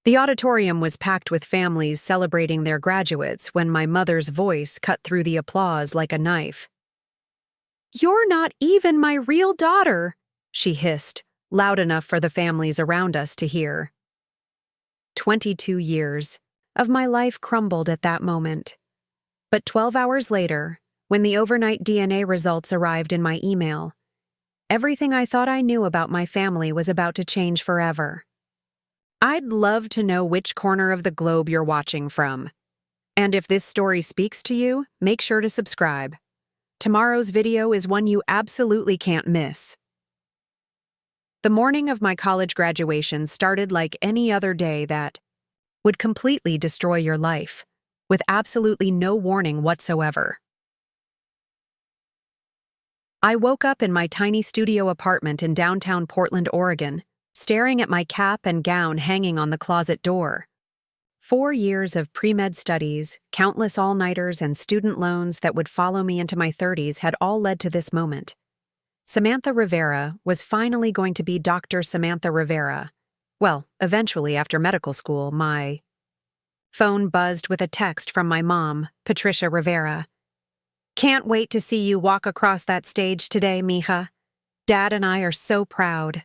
The auditorium was packed with families celebrating their graduates when my mother's voice cut through the applause like a knife. "You're not even my real daughter," she hissed, loud enough for the families around us to hear. 22 years of my life crumbled at that moment. But 12 hours later, when the overnight DNA results arrived in my email, everything I thought I knew about my family was about to change forever. I'd love to know which corner of the globe you're watching from. And if this story speaks to you, make sure to subscribe. Tomorrow's video is one you absolutely can't miss. The morning of my college graduation started like any other day that would completely destroy your life, with absolutely no warning whatsoever. I woke up in my tiny studio apartment in downtown Portland, Oregon, staring at my cap and gown hanging on the closet door. 4 years of pre-med studies, countless all-nighters, and student loans that would follow me into my 30s had all led to this moment. Samantha Rivera was finally going to be Dr. Samantha Rivera. Well, eventually, after medical school, my phone buzzed with a text from my mom, Patricia Rivera. "Can't wait to see you walk across that stage today, mija. Dad and I are so proud."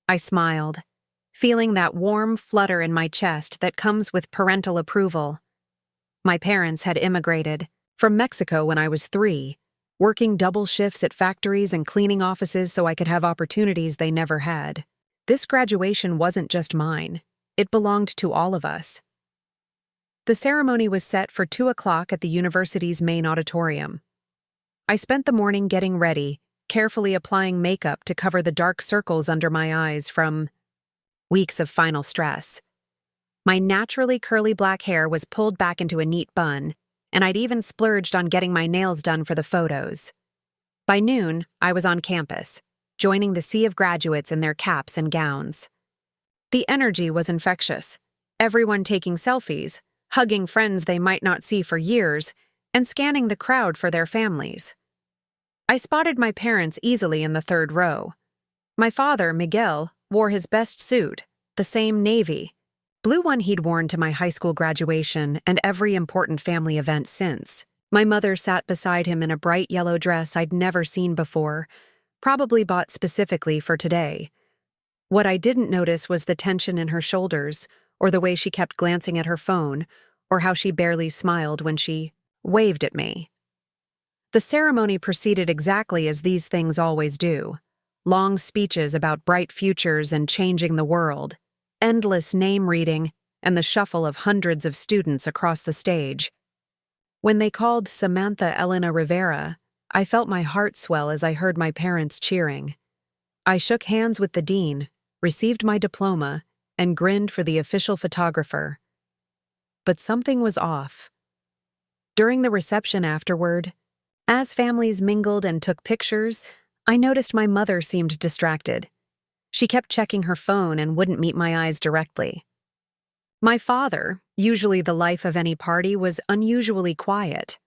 I smiled, feeling that warm flutter in my chest that comes with parental approval. My parents had immigrated from Mexico when I was 3, working double shifts at factories and cleaning offices so I could have opportunities they never had. This graduation wasn't just mine. It belonged to all of us. The ceremony was set for 2 o'clock at the university's main auditorium. I spent the morning getting ready, carefully applying makeup to cover the dark circles under my eyes from weeks of final stress. My naturally curly black hair was pulled back into a neat bun, and I'd even splurged on getting my nails done for the photos. By noon, I was on campus, joining the sea of graduates in their caps and gowns. The energy was infectious, everyone taking selfies, hugging friends they might not see for years, and scanning the crowd for their families. I spotted my parents easily in the 3rd row. My father, Miguel, wore his best suit, the same navy, blue one he'd worn to my high school graduation and every important family event since. My mother sat beside him in a bright yellow dress I'd never seen before, probably bought specifically for today. What I didn't notice was the tension in her shoulders, or the way she kept glancing at her phone, or how she barely smiled when she waved at me. The ceremony proceeded exactly as these things always do. Long speeches about bright futures and changing the world, endless name reading, and the shuffle of hundreds of students across the stage. When they called Samantha Elena Rivera, I felt my heart swell as I heard my parents cheering. I shook hands with the dean, received my diploma, and grinned for the official photographer. But something was off. During the reception afterward, as families mingled and took pictures, I noticed my mother seemed distracted. She kept checking her phone and wouldn't meet my eyes directly. My father, usually the life of any party, was unusually quiet.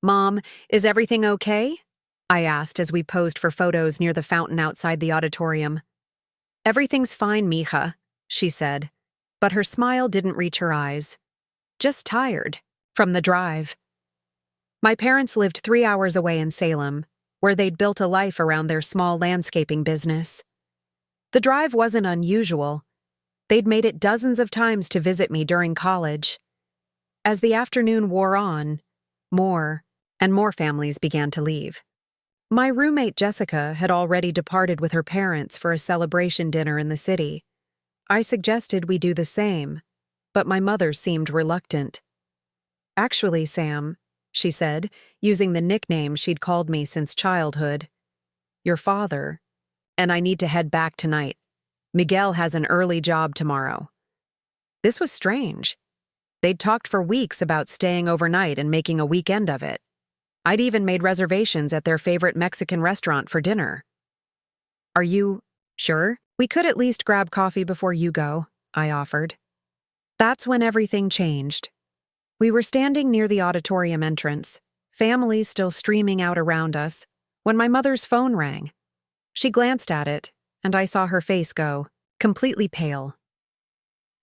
"Mom, is everything okay?" I asked as we posed for photos near the fountain outside the auditorium. "Everything's fine, mija," she said, but her smile didn't reach her eyes. "Just tired from the drive." My parents lived 3 hours away in Salem, where they'd built a life around their small landscaping business. The drive wasn't unusual. They'd made it dozens of times to visit me during college. As the afternoon wore on, more and more families began to leave. My roommate Jessica had already departed with her parents for a celebration dinner in the city. I suggested we do the same, but my mother seemed reluctant. "Actually, Sam," she said, using the nickname she'd called me since childhood, "your father, and I need to head back tonight. Miguel has an early job tomorrow." This was strange. They'd talked for weeks about staying overnight and making a weekend of it. I'd even made reservations at their favorite Mexican restaurant for dinner. "Are you sure? We could at least grab coffee before you go," I offered. That's when everything changed. We were standing near the auditorium entrance, families still streaming out around us, when my mother's phone rang. She glanced at it, and I saw her face go completely pale.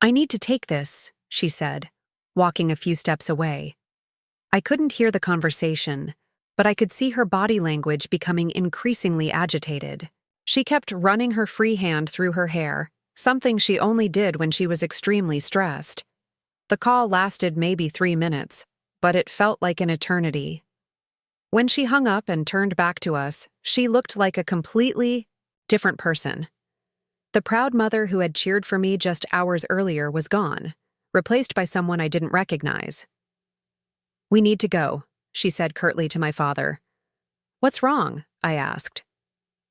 I need to take this, she said, walking a few steps away. I couldn't hear the conversation, but I could see her body language becoming increasingly agitated. She kept running her free hand through her hair, something she only did when she was extremely stressed. The call lasted maybe 3 minutes, but it felt like an eternity. When she hung up and turned back to us, she looked like a completely different person. The proud mother who had cheered for me just hours earlier was gone, replaced by someone I didn't recognize. "We need to go," she said curtly to my father. "What's wrong?" I asked.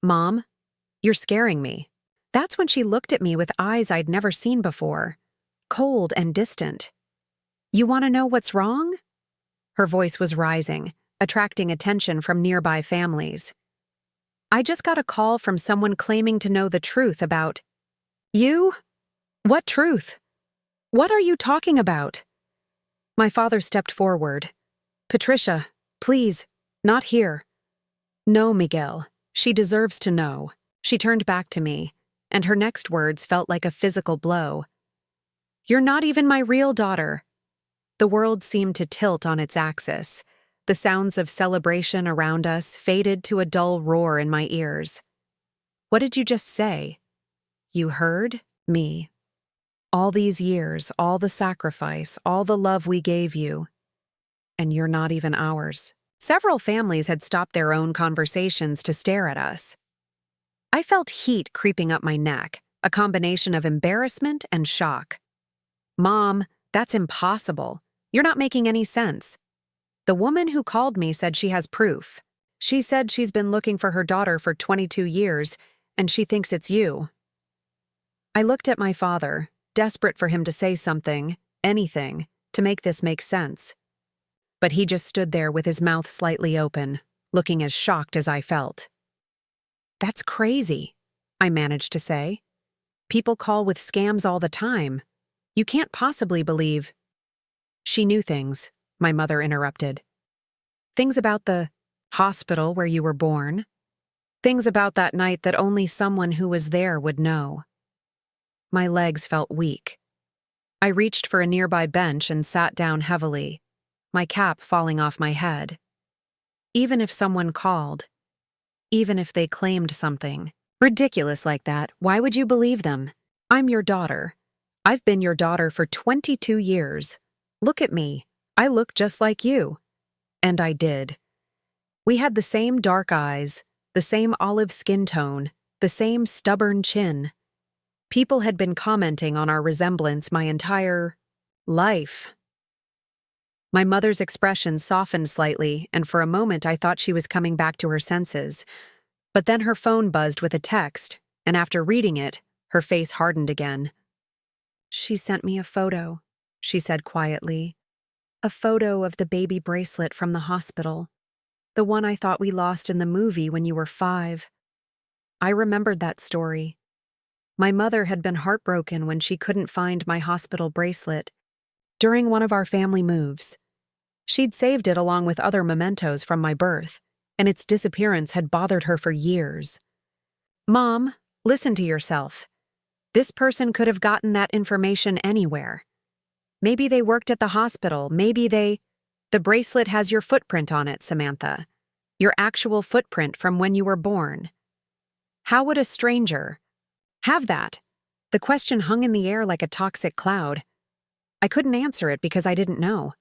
"Mom, you're scaring me." That's when she looked at me with eyes I'd never seen before, cold and distant. "You want to know what's wrong?" Her voice was rising, attracting attention from nearby families. "I just got a call from someone claiming to know the truth about you." "What truth? What are you talking about?" My father stepped forward. "Patricia, please, not here." "No, Miguel, she deserves to know." She turned back to me, and her next words felt like a physical blow. "You're not even my real daughter." The world seemed to tilt on its axis. The sounds of celebration around us faded to a dull roar in my ears. "What did you just say?" "You heard me. All these years, all the sacrifice, all the love we gave you, and you're not even ours." Several families had stopped their own conversations to stare at us. I felt heat creeping up my neck, a combination of embarrassment and shock. "Mom, that's impossible. You're not making any sense." The woman who called me said she has proof. She said she's been looking for her daughter for 22 years, and she thinks it's you. I looked at my father, desperate for him to say something, anything, to make this make sense. But he just stood there with his mouth slightly open, looking as shocked as I felt. "That's crazy," I managed to say. "People call with scams all the time. You can't possibly believe—" "She knew things," my mother interrupted. "Things about the hospital where you were born. Things about that night that only someone who was there would know." My legs felt weak. I reached for a nearby bench and sat down heavily, my cap falling off my head. Even if someone called, even if they claimed something ridiculous like that, why would you believe them? I'm your daughter. I've been your daughter for 22 years. Look at me. I look just like you. And I did. We had the same dark eyes, the same olive skin tone, the same stubborn chin. People had been commenting on our resemblance my entire life. My mother's expression softened slightly, and for a moment I thought she was coming back to her senses. But then her phone buzzed with a text, and after reading it, her face hardened again. "She sent me a photo," she said quietly. "A photo of the baby bracelet from the hospital. The one I thought we lost in the movie when you were 5. I remembered that story. My mother had been heartbroken when she couldn't find my hospital bracelet during one of our family moves. She'd saved it along with other mementos from my birth, and its disappearance had bothered her for years. Mom, listen to yourself. This person could have gotten that information anywhere. Maybe they worked at the hospital, maybe they— The bracelet has your footprint on it, Samantha. Your actual footprint from when you were born. How would a stranger have that?" The question hung in the air like a toxic cloud. I couldn't answer it because I didn't know.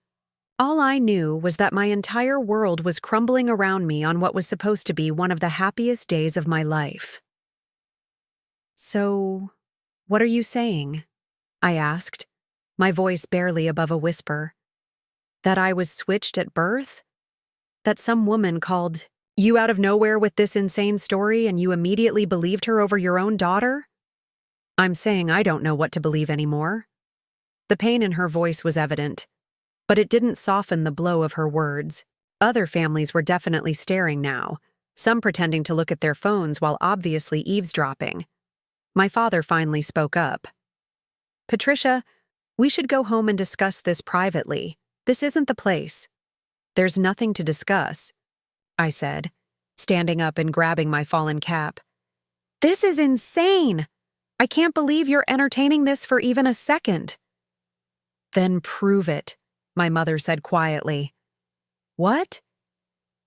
All I knew was that my entire world was crumbling around me on what was supposed to be one of the happiest days of my life. "So, what are you saying?" I asked, my voice barely above a whisper. "That I was switched at birth? That some woman called you out of nowhere with this insane story and you immediately believed her over your own daughter?" I'm saying I don't know what to believe anymore. The pain in her voice was evident, but it didn't soften the blow of her words. Other families were definitely staring now, some pretending to look at their phones while obviously eavesdropping. My father finally spoke up. "Patricia, we should go home and discuss this privately. This isn't the place." "There's nothing to discuss," I said, standing up and grabbing my fallen cap. "This is insane!" I can't believe you're entertaining this for even a second." "Then prove it," my mother said quietly. "What?"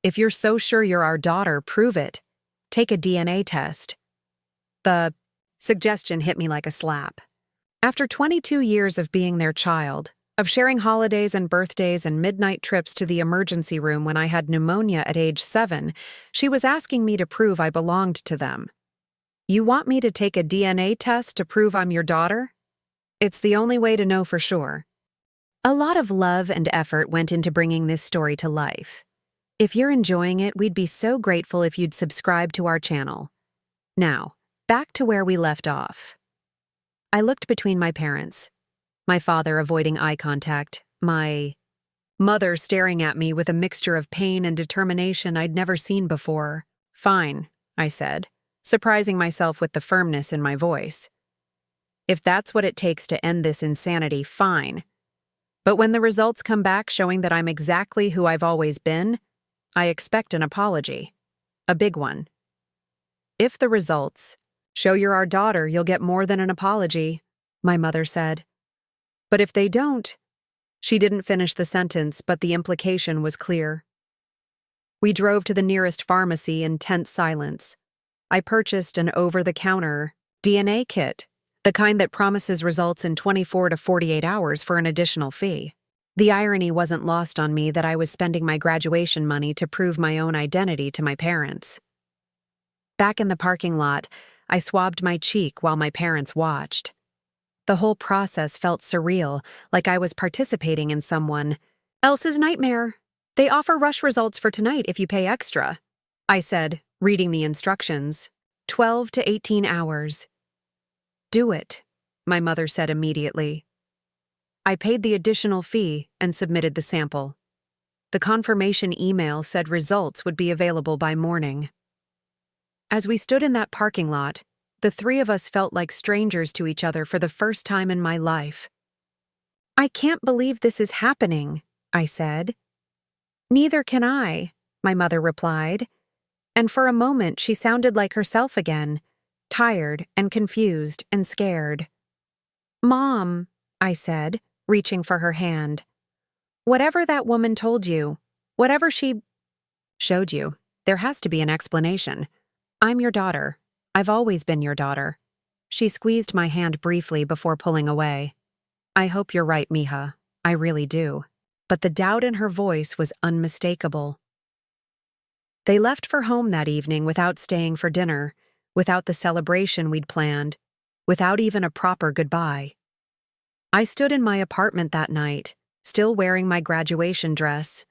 "If you're so sure you're our daughter, prove it. Take a DNA test." The suggestion hit me like a slap. After 22 years of being their child, of sharing holidays and birthdays and midnight trips to the emergency room when I had pneumonia at age 7, she was asking me to prove I belonged to them. "You want me to take a DNA test to prove I'm your daughter?" It's the only way to know for sure. A lot of love and effort went into bringing this story to life. If you're enjoying it, we'd be so grateful if you'd subscribe to our channel. Now, back to where we left off. I looked between my parents, my father avoiding eye contact, my mother staring at me with a mixture of pain and determination I'd never seen before. "Fine," I said, surprising myself with the firmness in my voice. "If that's what it takes to end this insanity, fine. But when the results come back showing that I'm exactly who I've always been, I expect an apology. A big one." "If the results show you're our daughter, you'll get more than an apology," my mother said. "But if they don't—" She didn't finish the sentence, but the implication was clear. We drove to the nearest pharmacy in tense silence. I purchased an over-the-counter DNA kit, the kind that promises results in 24 to 48 hours for an additional fee. The irony wasn't lost on me that I was spending my graduation money to prove my own identity to my parents. Back in the parking lot, I swabbed my cheek while my parents watched. The whole process felt surreal, like I was participating in someone else's nightmare. "They offer rush results for tonight if you pay extra," I said, reading the instructions. 12 to 18 hours. "Do it," my mother said immediately. I paid the additional fee and submitted the sample. The confirmation email said results would be available by morning. As we stood in that parking lot, the three of us felt like strangers to each other for the first time in my life. "I can't believe this is happening," I said. "Neither can I," my mother replied, and for a moment she sounded like herself again, tired and confused and scared. "Mom," I said, reaching for her hand. "Whatever that woman told you, whatever she showed you, there has to be an explanation. I'm your daughter. I've always been your daughter." She squeezed my hand briefly before pulling away. "I hope you're right, Mija. I really do." But the doubt in her voice was unmistakable. They left for home that evening without staying for dinner, without the celebration we'd planned, without even a proper goodbye. I stood in my apartment that night, still wearing my graduation dress,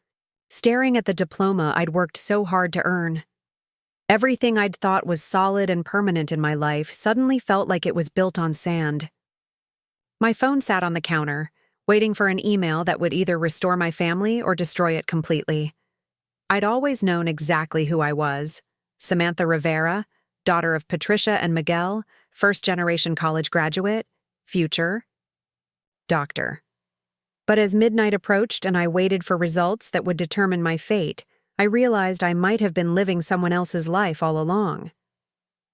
staring at the diploma I'd worked so hard to earn. Everything I'd thought was solid and permanent in my life suddenly felt like it was built on sand. My phone sat on the counter, waiting for an email that would either restore my family or destroy it completely. I'd always known exactly who I was: Samantha Rivera, daughter of Patricia and Miguel, first-generation college graduate, future doctor. But as midnight approached and I waited for results that would determine my fate, I realized I might have been living someone else's life all along.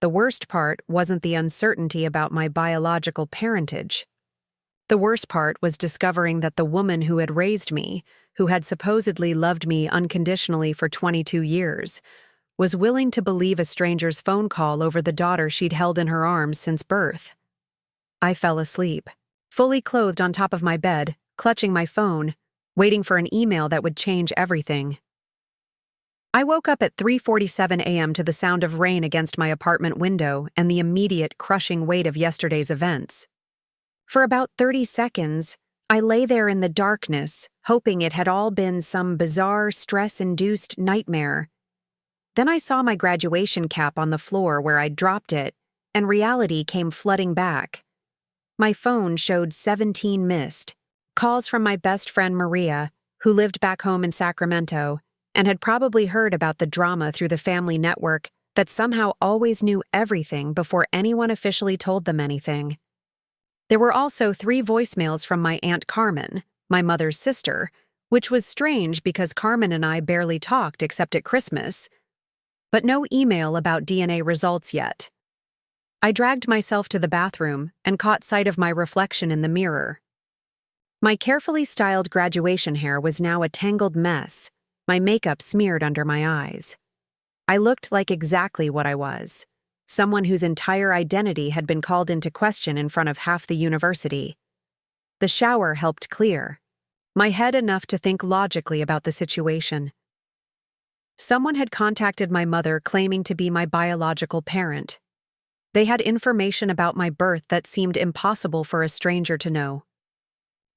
The worst part wasn't the uncertainty about my biological parentage. The worst part was discovering that the woman who had raised me, who had supposedly loved me unconditionally for 22 years, was willing to believe a stranger's phone call over the daughter she'd held in her arms since birth. I fell asleep, fully clothed on top of my bed, clutching my phone, waiting for an email that would change everything. I woke up at 3:47 a.m. to the sound of rain against my apartment window and the immediate crushing weight of yesterday's events. For about 30 seconds, I lay there in the darkness, hoping it had all been some bizarre, stress-induced nightmare. Then I saw my graduation cap on the floor where I'd dropped it, and reality came flooding back. My phone showed 17 missed, calls from my best friend Maria, who lived back home in Sacramento, and had probably heard about the drama through the family network that somehow always knew everything before anyone officially told them anything. There were also 3 voicemails from my Aunt Carmen, my mother's sister, which was strange because Carmen and I barely talked except at Christmas, but no email about DNA results yet. I dragged myself to the bathroom and caught sight of my reflection in the mirror. My carefully styled graduation hair was now a tangled mess, my makeup smeared under my eyes. I looked like exactly what I was, someone whose entire identity had been called into question in front of half the university. The shower helped clear my head enough to think logically about the situation. Someone had contacted my mother claiming to be my biological parent. They had information about my birth that seemed impossible for a stranger to know.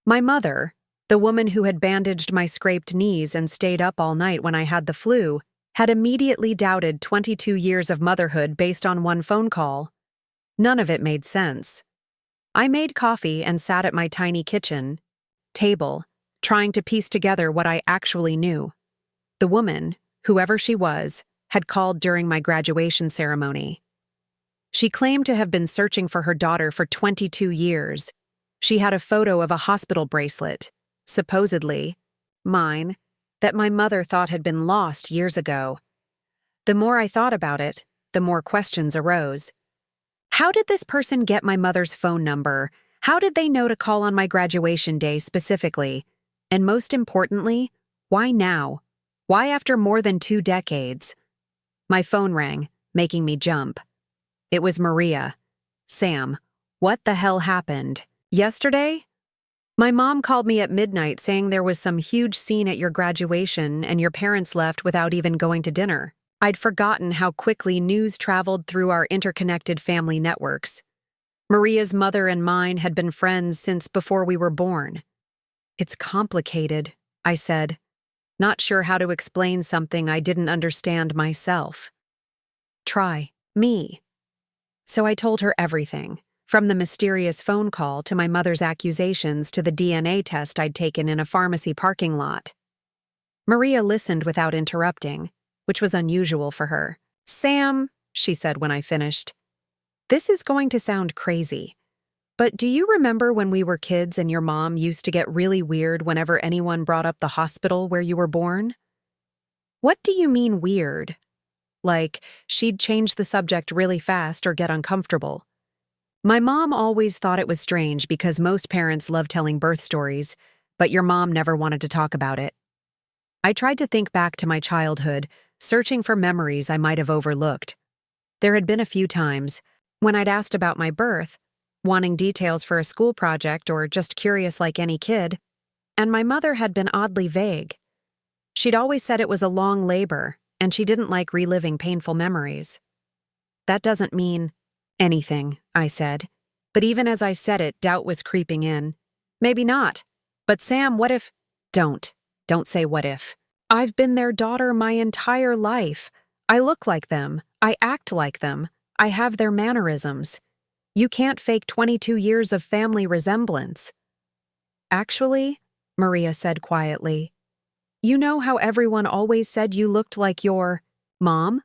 My mother, the woman who had bandaged my scraped knees and stayed up all night when I had the flu, had immediately doubted 22 years of motherhood based on one phone call. None of it made sense. I made coffee and sat at my tiny kitchen table, trying to piece together what I actually knew. The woman, whoever she was, had called during my graduation ceremony. She claimed to have been searching for her daughter for 22 years. She had a photo of a hospital bracelet, supposedly mine, that my mother thought had been lost years ago. The more I thought about it, the more questions arose. How did this person get my mother's phone number? How did they know to call on my graduation day specifically? And most importantly, why now? Why after more than 2 decades? My phone rang, making me jump. It was Maria. Sam, what the hell happened? Yesterday? My mom called me at midnight saying there was some huge scene at your graduation and your parents left without even going to dinner. I'd forgotten how quickly news traveled through our interconnected family networks. Maria's mother and mine had been friends since before we were born. It's complicated, I said, not sure how to explain something I didn't understand myself. Try me. So I told her everything, from the mysterious phone call to my mother's accusations to the DNA test I'd taken in a pharmacy parking lot. Maria listened without interrupting, which was unusual for her. Sam, she said when I finished, this is going to sound crazy, but do you remember when we were kids and your mom used to get really weird whenever anyone brought up the hospital where you were born? What do you mean weird? Like, she'd change the subject really fast or get uncomfortable. My mom always thought it was strange because most parents love telling birth stories, but your mom never wanted to talk about it. I tried to think back to my childhood, searching for memories I might have overlooked. There had been a few times when I'd asked about my birth, wanting details for a school project or just curious like any kid, and my mother had been oddly vague. She'd always said it was a long labor, and she didn't like reliving painful memories. That doesn't mean anything, I said. But even as I said it, doubt was creeping in. Maybe not. But Sam, what if— Don't say what if. I've been their daughter my entire life. I look like them. I act like them. I have their mannerisms. You can't fake 22 years of family resemblance. Actually, Maria said quietly, you know how everyone always said you looked like your mom?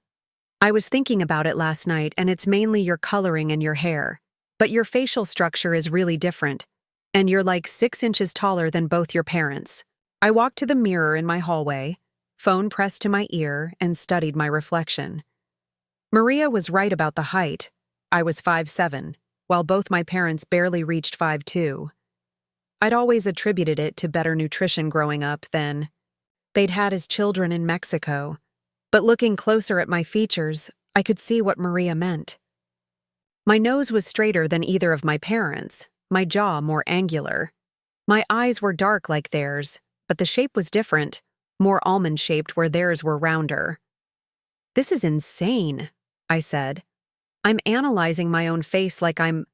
I was thinking about it last night, and it's mainly your coloring and your hair. But your facial structure is really different, and you're like 6 inches taller than both your parents. I walked to the mirror in my hallway, phone pressed to my ear, and studied my reflection. Maria was right about the height. I was 5'7", while both my parents barely reached 5'2". I'd always attributed it to better nutrition growing up than they'd had as children in Mexico. But looking closer at my features, I could see what Maria meant. My nose was straighter than either of my parents, my jaw more angular. My eyes were dark like theirs, but the shape was different, more almond-shaped where theirs were rounder. This is insane, I said. I'm analyzing my own face like I'm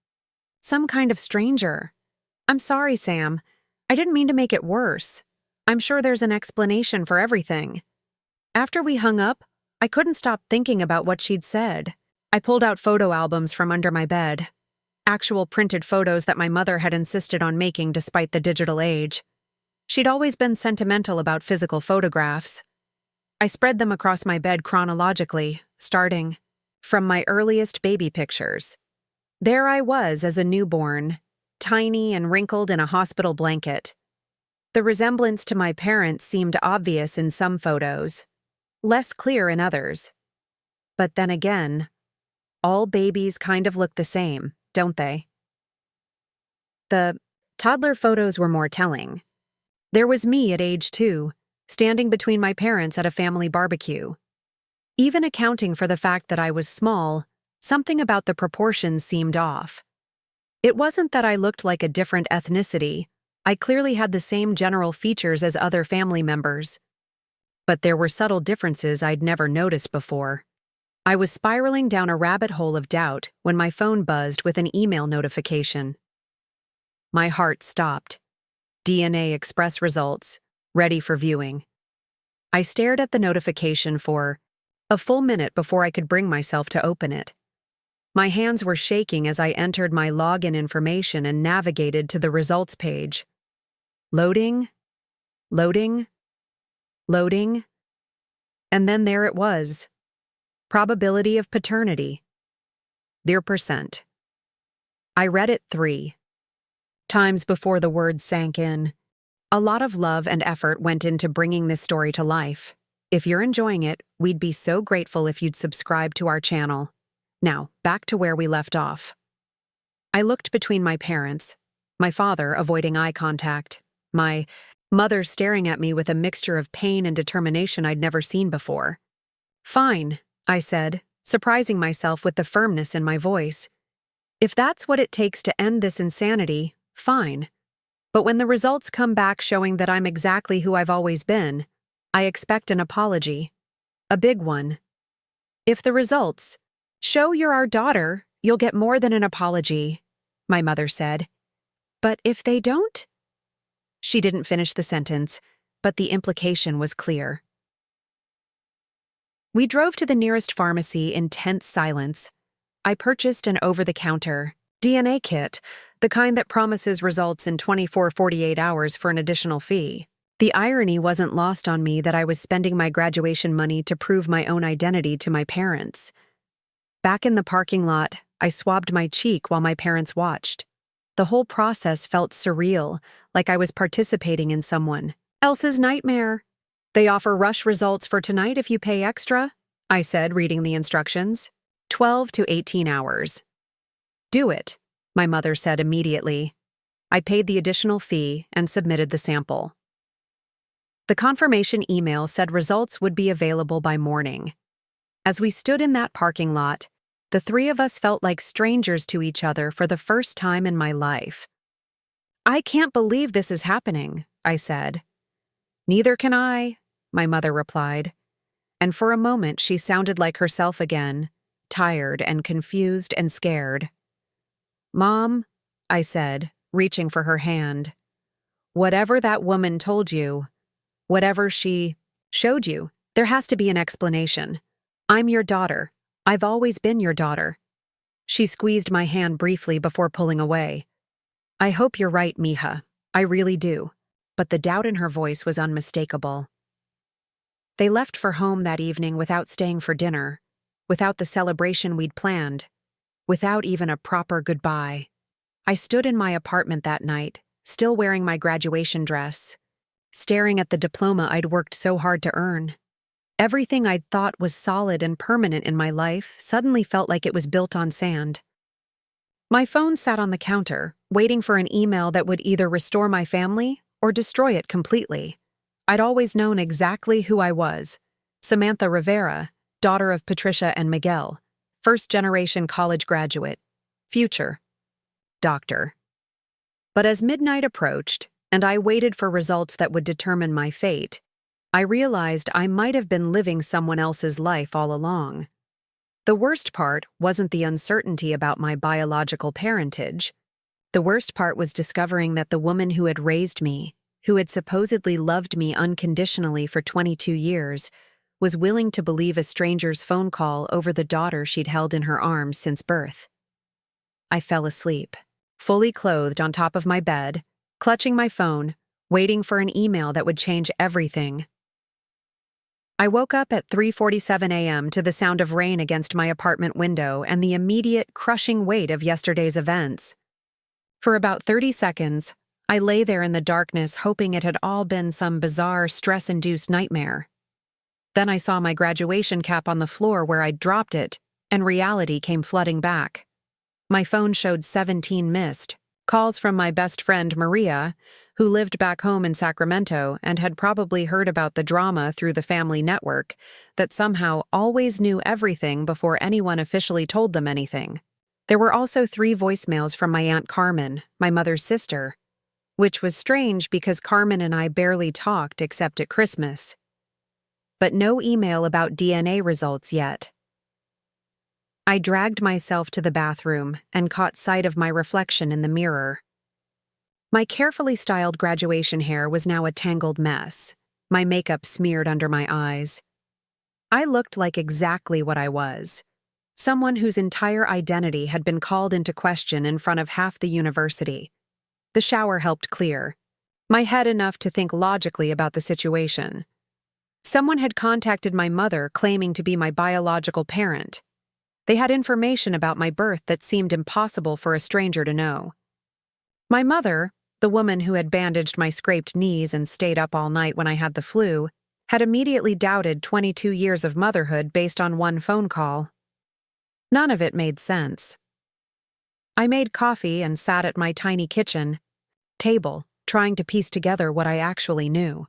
some kind of stranger. I'm sorry, Sam. I didn't mean to make it worse. I'm sure there's an explanation for everything. After we hung up, I couldn't stop thinking about what she'd said. I pulled out photo albums from under my bed, actual printed photos that my mother had insisted on making despite the digital age. She'd always been sentimental about physical photographs. I spread them across my bed chronologically, starting from my earliest baby pictures. There I was as a newborn, tiny and wrinkled in a hospital blanket. The resemblance to my parents seemed obvious in some photos, less clear in others. But then again, All babies kind of look the same, don't they? The toddler photos were more telling. There was me at age 2, standing between my parents at a family barbecue. Even accounting for the fact that I was small, something about the proportions seemed off. It wasn't that I looked like a different ethnicity. I clearly had the same general features as other family members. But there were subtle differences I'd never noticed before. I was spiraling down a rabbit hole of doubt when my phone buzzed with an email notification. My heart stopped. DNA Express results, ready for viewing. I stared at the notification for a full minute before I could bring myself to open it. My hands were shaking as I entered my login information and navigated to the results page. Loading, loading, loading, and then there it was. Probability of paternity. Their percent. I read it 3 times before the words sank in. A lot of love and effort went into bringing this story to life. If you're enjoying it, we'd be so grateful if you'd subscribe to our channel. Now, back to where we left off. I looked between my parents, my father avoiding eye contact, my mother staring at me with a mixture of pain and determination I'd never seen before. Fine, I said, surprising myself with the firmness in my voice. If that's what it takes to end this insanity, fine. But when the results come back showing that I'm exactly who I've always been, I expect an apology. A big one. If the results show you're our daughter, you'll get more than an apology, my mother said. But if they don't? She didn't finish the sentence, but the implication was clear. We drove to the nearest pharmacy in tense silence. I purchased an over-the-counter DNA kit, the kind that promises results in 24-48 hours for an additional fee. The irony wasn't lost on me that I was spending my graduation money to prove my own identity to my parents. Back in the parking lot, I swabbed my cheek while my parents watched. The whole process felt surreal, like I was participating in someone else's nightmare. They offer rush results for tonight if you pay extra, I said, reading the instructions. 12 to 18 hours. Do it, my mother said immediately. I paid the additional fee and submitted the sample. The confirmation email said results would be available by morning. As we stood in that parking lot, the 3 of us felt like strangers to each other for the first time in my life. I can't believe this is happening, I said. Neither can I, my mother replied. And for a moment she sounded like herself again, tired and confused and scared. Mom, I said, reaching for her hand. Whatever that woman told you, whatever she showed you, there has to be an explanation. I'm your daughter. I've always been your daughter. She squeezed my hand briefly before pulling away. I hope you're right, Mija. I really do. But the doubt in her voice was unmistakable. They left for home that evening without staying for dinner, without the celebration we'd planned, without even a proper goodbye. I stood in my apartment that night, still wearing my graduation dress, staring at the diploma I'd worked so hard to earn. Everything I'd thought was solid and permanent in my life suddenly felt like it was built on sand. My phone sat on the counter, waiting for an email that would either restore my family or destroy it completely. I'd always known exactly who I was. Samantha Rivera, daughter of Patricia and Miguel, first-generation college graduate, future doctor. But as midnight approached, and I waited for results that would determine my fate, I realized I might have been living someone else's life all along. The worst part wasn't the uncertainty about my biological parentage. The worst part was discovering that the woman who had raised me, who had supposedly loved me unconditionally for 22 years, was willing to believe a stranger's phone call over the daughter she'd held in her arms since birth. I fell asleep, fully clothed on top of my bed, clutching my phone, waiting for an email that would change everything. I woke up at 3:47 a.m. to the sound of rain against my apartment window and the immediate, crushing weight of yesterday's events. For about 30 seconds, I lay there in the darkness hoping it had all been some bizarre, stress-induced nightmare. Then I saw my graduation cap on the floor where I'd dropped it, and reality came flooding back. My phone showed 17 missed calls from my best friend Maria, who lived back home in Sacramento and had probably heard about the drama through the family network that somehow always knew everything before anyone officially told them anything. There were also 3 voicemails from my Aunt Carmen, my mother's sister, which was strange because Carmen and I barely talked except at Christmas. But no email about DNA results yet. I dragged myself to the bathroom and caught sight of my reflection in the mirror. My carefully styled graduation hair was now a tangled mess, my makeup smeared under my eyes. I looked like exactly what I was, someone whose entire identity had been called into question in front of half the university. The shower helped clear my head enough to think logically about the situation. Someone had contacted my mother claiming to be my biological parent. They had information about my birth that seemed impossible for a stranger to know. My mother, the woman who had bandaged my scraped knees and stayed up all night when I had the flu, had immediately doubted 22 years of motherhood based on one phone call. None of it made sense. I made coffee and sat at my tiny kitchen table, trying to piece together what I actually knew.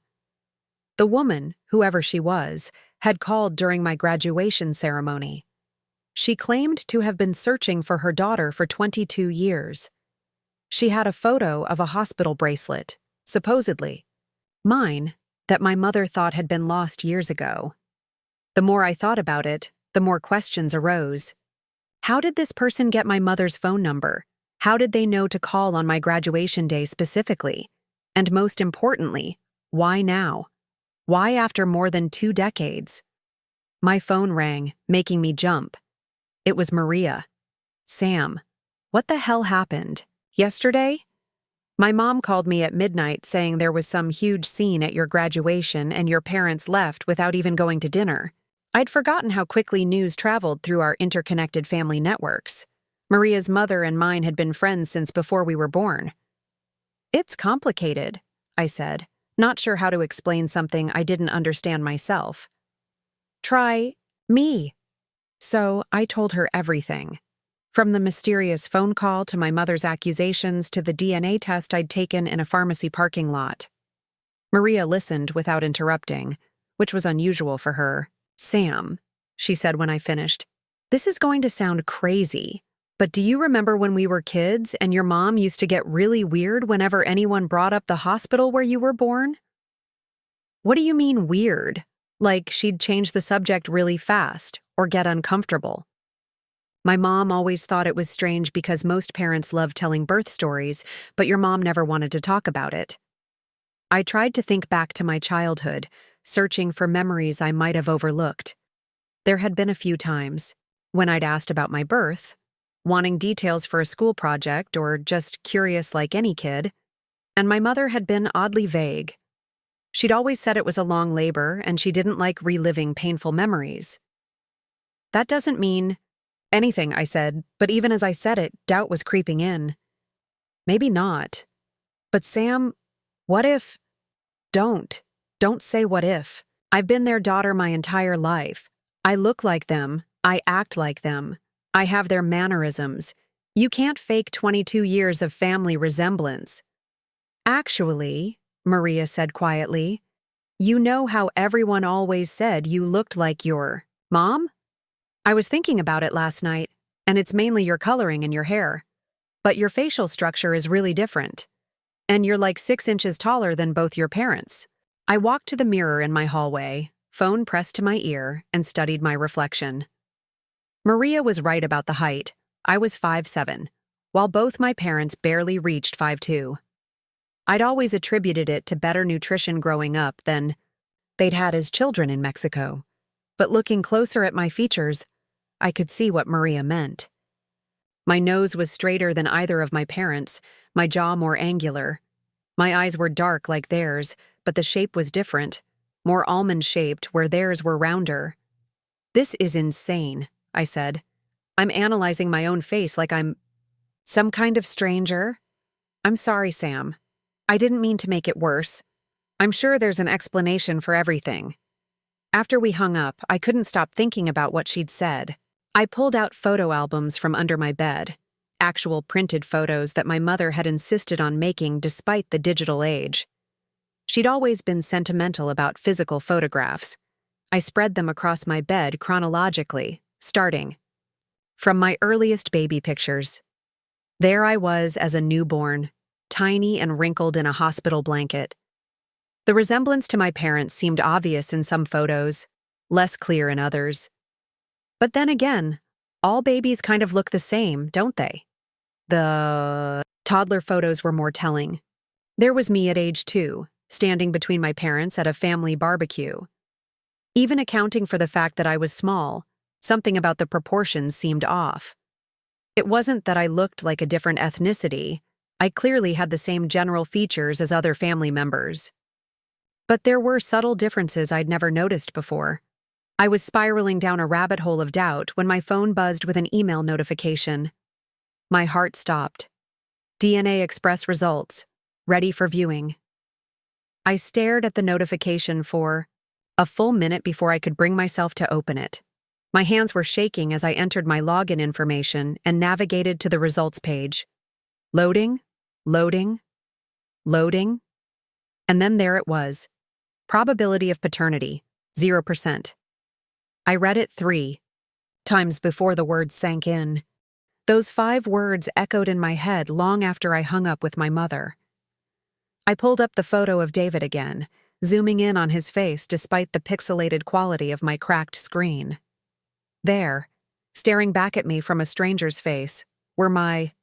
The woman, whoever she was, had called during my graduation ceremony. She claimed to have been searching for her daughter for 22 years. She had a photo of a hospital bracelet, supposedly mine, that my mother thought had been lost years ago. The more I thought about it, the more questions arose. How did this person get my mother's phone number? How did they know to call on my graduation day specifically? And most importantly, why now? Why after more than 2 decades? My phone rang, making me jump. It was Maria. Sam, what the hell happened? Yesterday? My mom called me at midnight saying there was some huge scene at your graduation and your parents left without even going to dinner. I'd forgotten how quickly news traveled through our interconnected family networks. Maria's mother and mine had been friends since before we were born. It's complicated, I said, not sure how to explain something I didn't understand myself. Try me. So I told her everything. From the mysterious phone call to my mother's accusations to the DNA test I'd taken in a pharmacy parking lot. Maria listened without interrupting, which was unusual for her. Sam, she said when I finished, this is going to sound crazy, but do you remember when we were kids and your mom used to get really weird whenever anyone brought up the hospital where you were born? What do you mean weird? Like she'd change the subject really fast or get uncomfortable. My mom always thought it was strange because most parents love telling birth stories, but your mom never wanted to talk about it. I tried to think back to my childhood, searching for memories I might have overlooked. There had been a few times when I'd asked about my birth, wanting details for a school project or just curious like any kid, and my mother had been oddly vague. She'd always said it was a long labor and she didn't like reliving painful memories. That doesn't mean anything, I said, but even as I said it, doubt was creeping in. Maybe not. But Sam, what if? Don't say what if. I've been their daughter my entire life. I look like them. I act like them. I have their mannerisms. You can't fake 22 years of family resemblance. Actually, Maria said quietly, you know how everyone always said you looked like your mom? I was thinking about it last night, and it's mainly your coloring and your hair. But your facial structure is really different. And you're like 6 inches taller than both your parents. I walked to the mirror in my hallway, phone pressed to my ear, and studied my reflection. Maria was right about the height. I was 5'7", while both my parents barely reached 5'2". I'd always attributed it to better nutrition growing up than they'd had as children in Mexico. But looking closer at my features, I could see what Maria meant. My nose was straighter than either of my parents, my jaw more angular. My eyes were dark like theirs, but the shape was different, more almond-shaped where theirs were rounder. This is insane, I said. I'm analyzing my own face like I'm some kind of stranger. I'm sorry, Sam. I didn't mean to make it worse. I'm sure there's an explanation for everything. After we hung up, I couldn't stop thinking about what she'd said. I pulled out photo albums from under my bed, actual printed photos that my mother had insisted on making despite the digital age. She'd always been sentimental about physical photographs. I spread them across my bed chronologically, starting from my earliest baby pictures. There I was as a newborn, tiny and wrinkled in a hospital blanket. The resemblance to my parents seemed obvious in some photos, less clear in others. But then again, all babies kind of look the same, don't they? The toddler photos were more telling. There was me at age 2, standing between my parents at a family barbecue. Even accounting for the fact that I was small, something about the proportions seemed off. It wasn't that I looked like a different ethnicity. I clearly had the same general features as other family members. But there were subtle differences I'd never noticed before. I was spiraling down a rabbit hole of doubt when my phone buzzed with an email notification. My heart stopped. DNA Express results. Ready for viewing. I stared at the notification for a full minute before I could bring myself to open it. My hands were shaking as I entered my login information and navigated to the results page. Loading, loading, loading. And then there it was. Probability of paternity, 0%. I read it 3 times before the words sank in. Those 5 words echoed in my head long after I hung up with my mother. I pulled up the photo of David again, zooming in on his face despite the pixelated quality of my cracked screen. There, staring back at me from a stranger's face, were my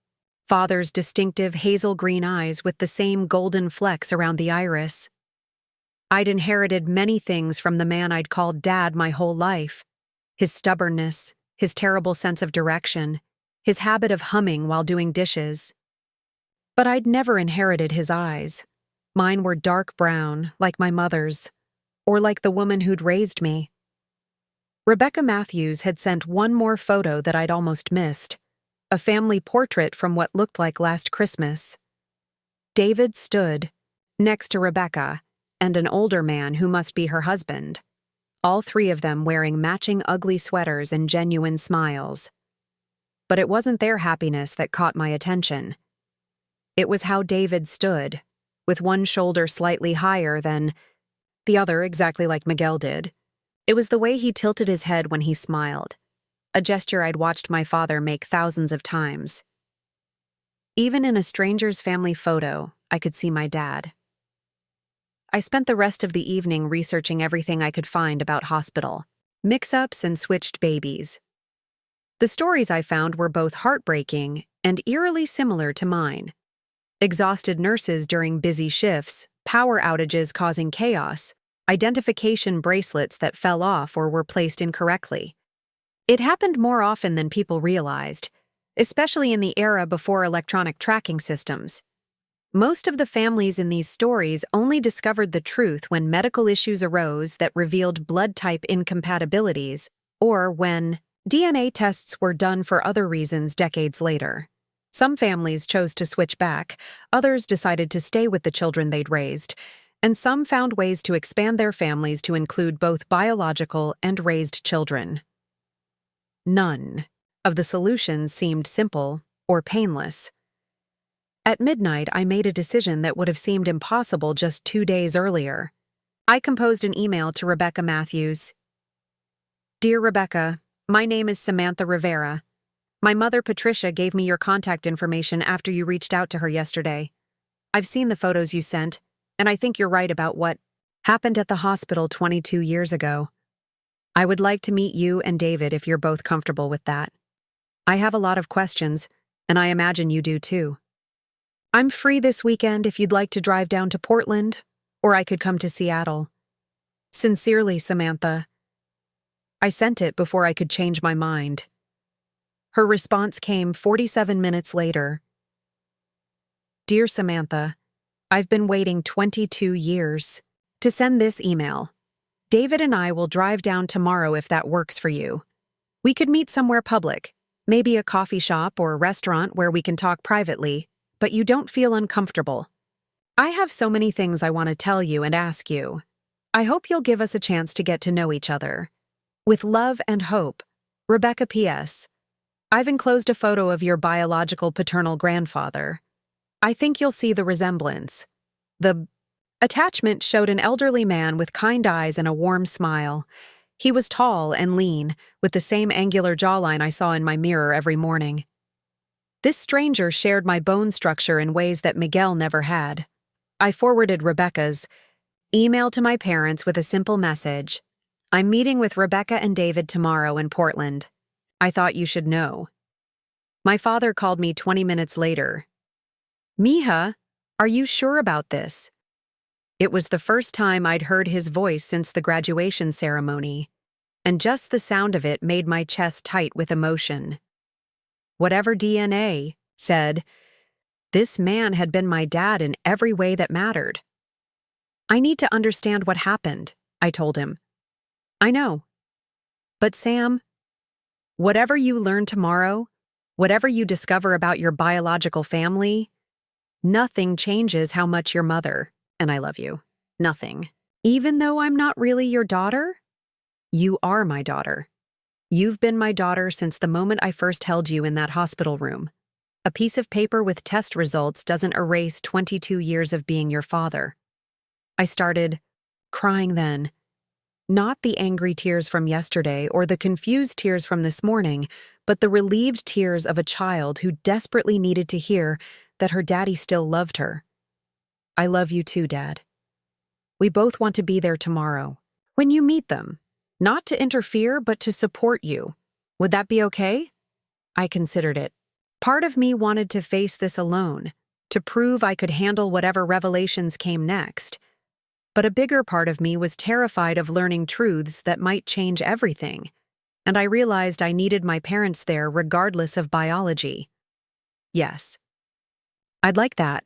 father's distinctive hazel green eyes with the same golden flecks around the iris. I'd inherited many things from the man I'd called Dad my whole life. His stubbornness, his terrible sense of direction, his habit of humming while doing dishes. But I'd never inherited his eyes. Mine were dark brown, like my mother's, or like the woman who'd raised me. Rebecca Matthews had sent one more photo that I'd almost missed, a family portrait from what looked like last Christmas. David stood next to Rebecca and an older man who must be her husband, all 3 of them wearing matching ugly sweaters and genuine smiles. But it wasn't their happiness that caught my attention. It was how David stood, with one shoulder slightly higher than the other, exactly like Miguel did. It was the way he tilted his head when he smiled, a gesture I'd watched my father make thousands of times. Even in a stranger's family photo, I could see my dad. I spent the rest of the evening researching everything I could find about hospital, mix-ups and switched babies. The stories I found were both heartbreaking and eerily similar to mine. Exhausted nurses during busy shifts, power outages causing chaos, identification bracelets that fell off or were placed incorrectly. It happened more often than people realized, especially in the era before electronic tracking systems. Most of the families in these stories only discovered the truth when medical issues arose that revealed blood type incompatibilities, or when DNA tests were done for other reasons decades later. Some families chose to switch back, others decided to stay with the children they'd raised, and some found ways to expand their families to include both biological and raised children. None of the solutions seemed simple or painless. At midnight, I made a decision that would have seemed impossible just 2 days earlier. I composed an email to Rebecca Matthews. Dear Rebecca, my name is Samantha Rivera. My mother Patricia gave me your contact information after you reached out to her yesterday. I've seen the photos you sent, and I think you're right about what happened at the hospital 22 years ago. I would like to meet you and David if you're both comfortable with that. I have a lot of questions, and I imagine you do too. I'm free this weekend if you'd like to drive down to Portland, or I could come to Seattle. Sincerely, Samantha. I sent it before I could change my mind. Her response came 47 minutes later. Dear Samantha, I've been waiting 22 years to send this email. David and I will drive down tomorrow if that works for you. We could meet somewhere public, maybe a coffee shop or a restaurant where we can talk privately, but you don't feel uncomfortable. I have so many things I want to tell you and ask you. I hope you'll give us a chance to get to know each other. With love and hope, Rebecca P.S. I've enclosed a photo of your biological paternal grandfather. I think you'll see the resemblance. The attachment showed an elderly man with kind eyes and a warm smile. He was tall and lean, with the same angular jawline I saw in my mirror every morning. This stranger shared my bone structure in ways that Miguel never had. I forwarded Rebecca's email to my parents with a simple message. I'm meeting with Rebecca and David tomorrow in Portland. I thought you should know. My father called me 20 minutes later. Mija, are you sure about this? It was the first time I'd heard his voice since the graduation ceremony, and just the sound of it made my chest tight with emotion. Whatever DNA said, this man had been my dad in every way that mattered. I need to understand what happened, I told him. I know. But Sam, whatever you learn tomorrow, whatever you discover about your biological family, nothing changes how much your mother, and I love you, nothing. Even though I'm not really your daughter, you are my daughter. You've been my daughter since the moment I first held you in that hospital room. A piece of paper with test results doesn't erase 22 years of being your father. I started crying then. Not the angry tears from yesterday or the confused tears from this morning, but the relieved tears of a child who desperately needed to hear that her daddy still loved her. I love you too, Dad. We both want to be there tomorrow, when you meet them. Not to interfere, but to support you. Would that be okay? I considered it. Part of me wanted to face this alone, to prove I could handle whatever revelations came next. But a bigger part of me was terrified of learning truths that might change everything, and I realized I needed my parents there regardless of biology. Yes. I'd like that.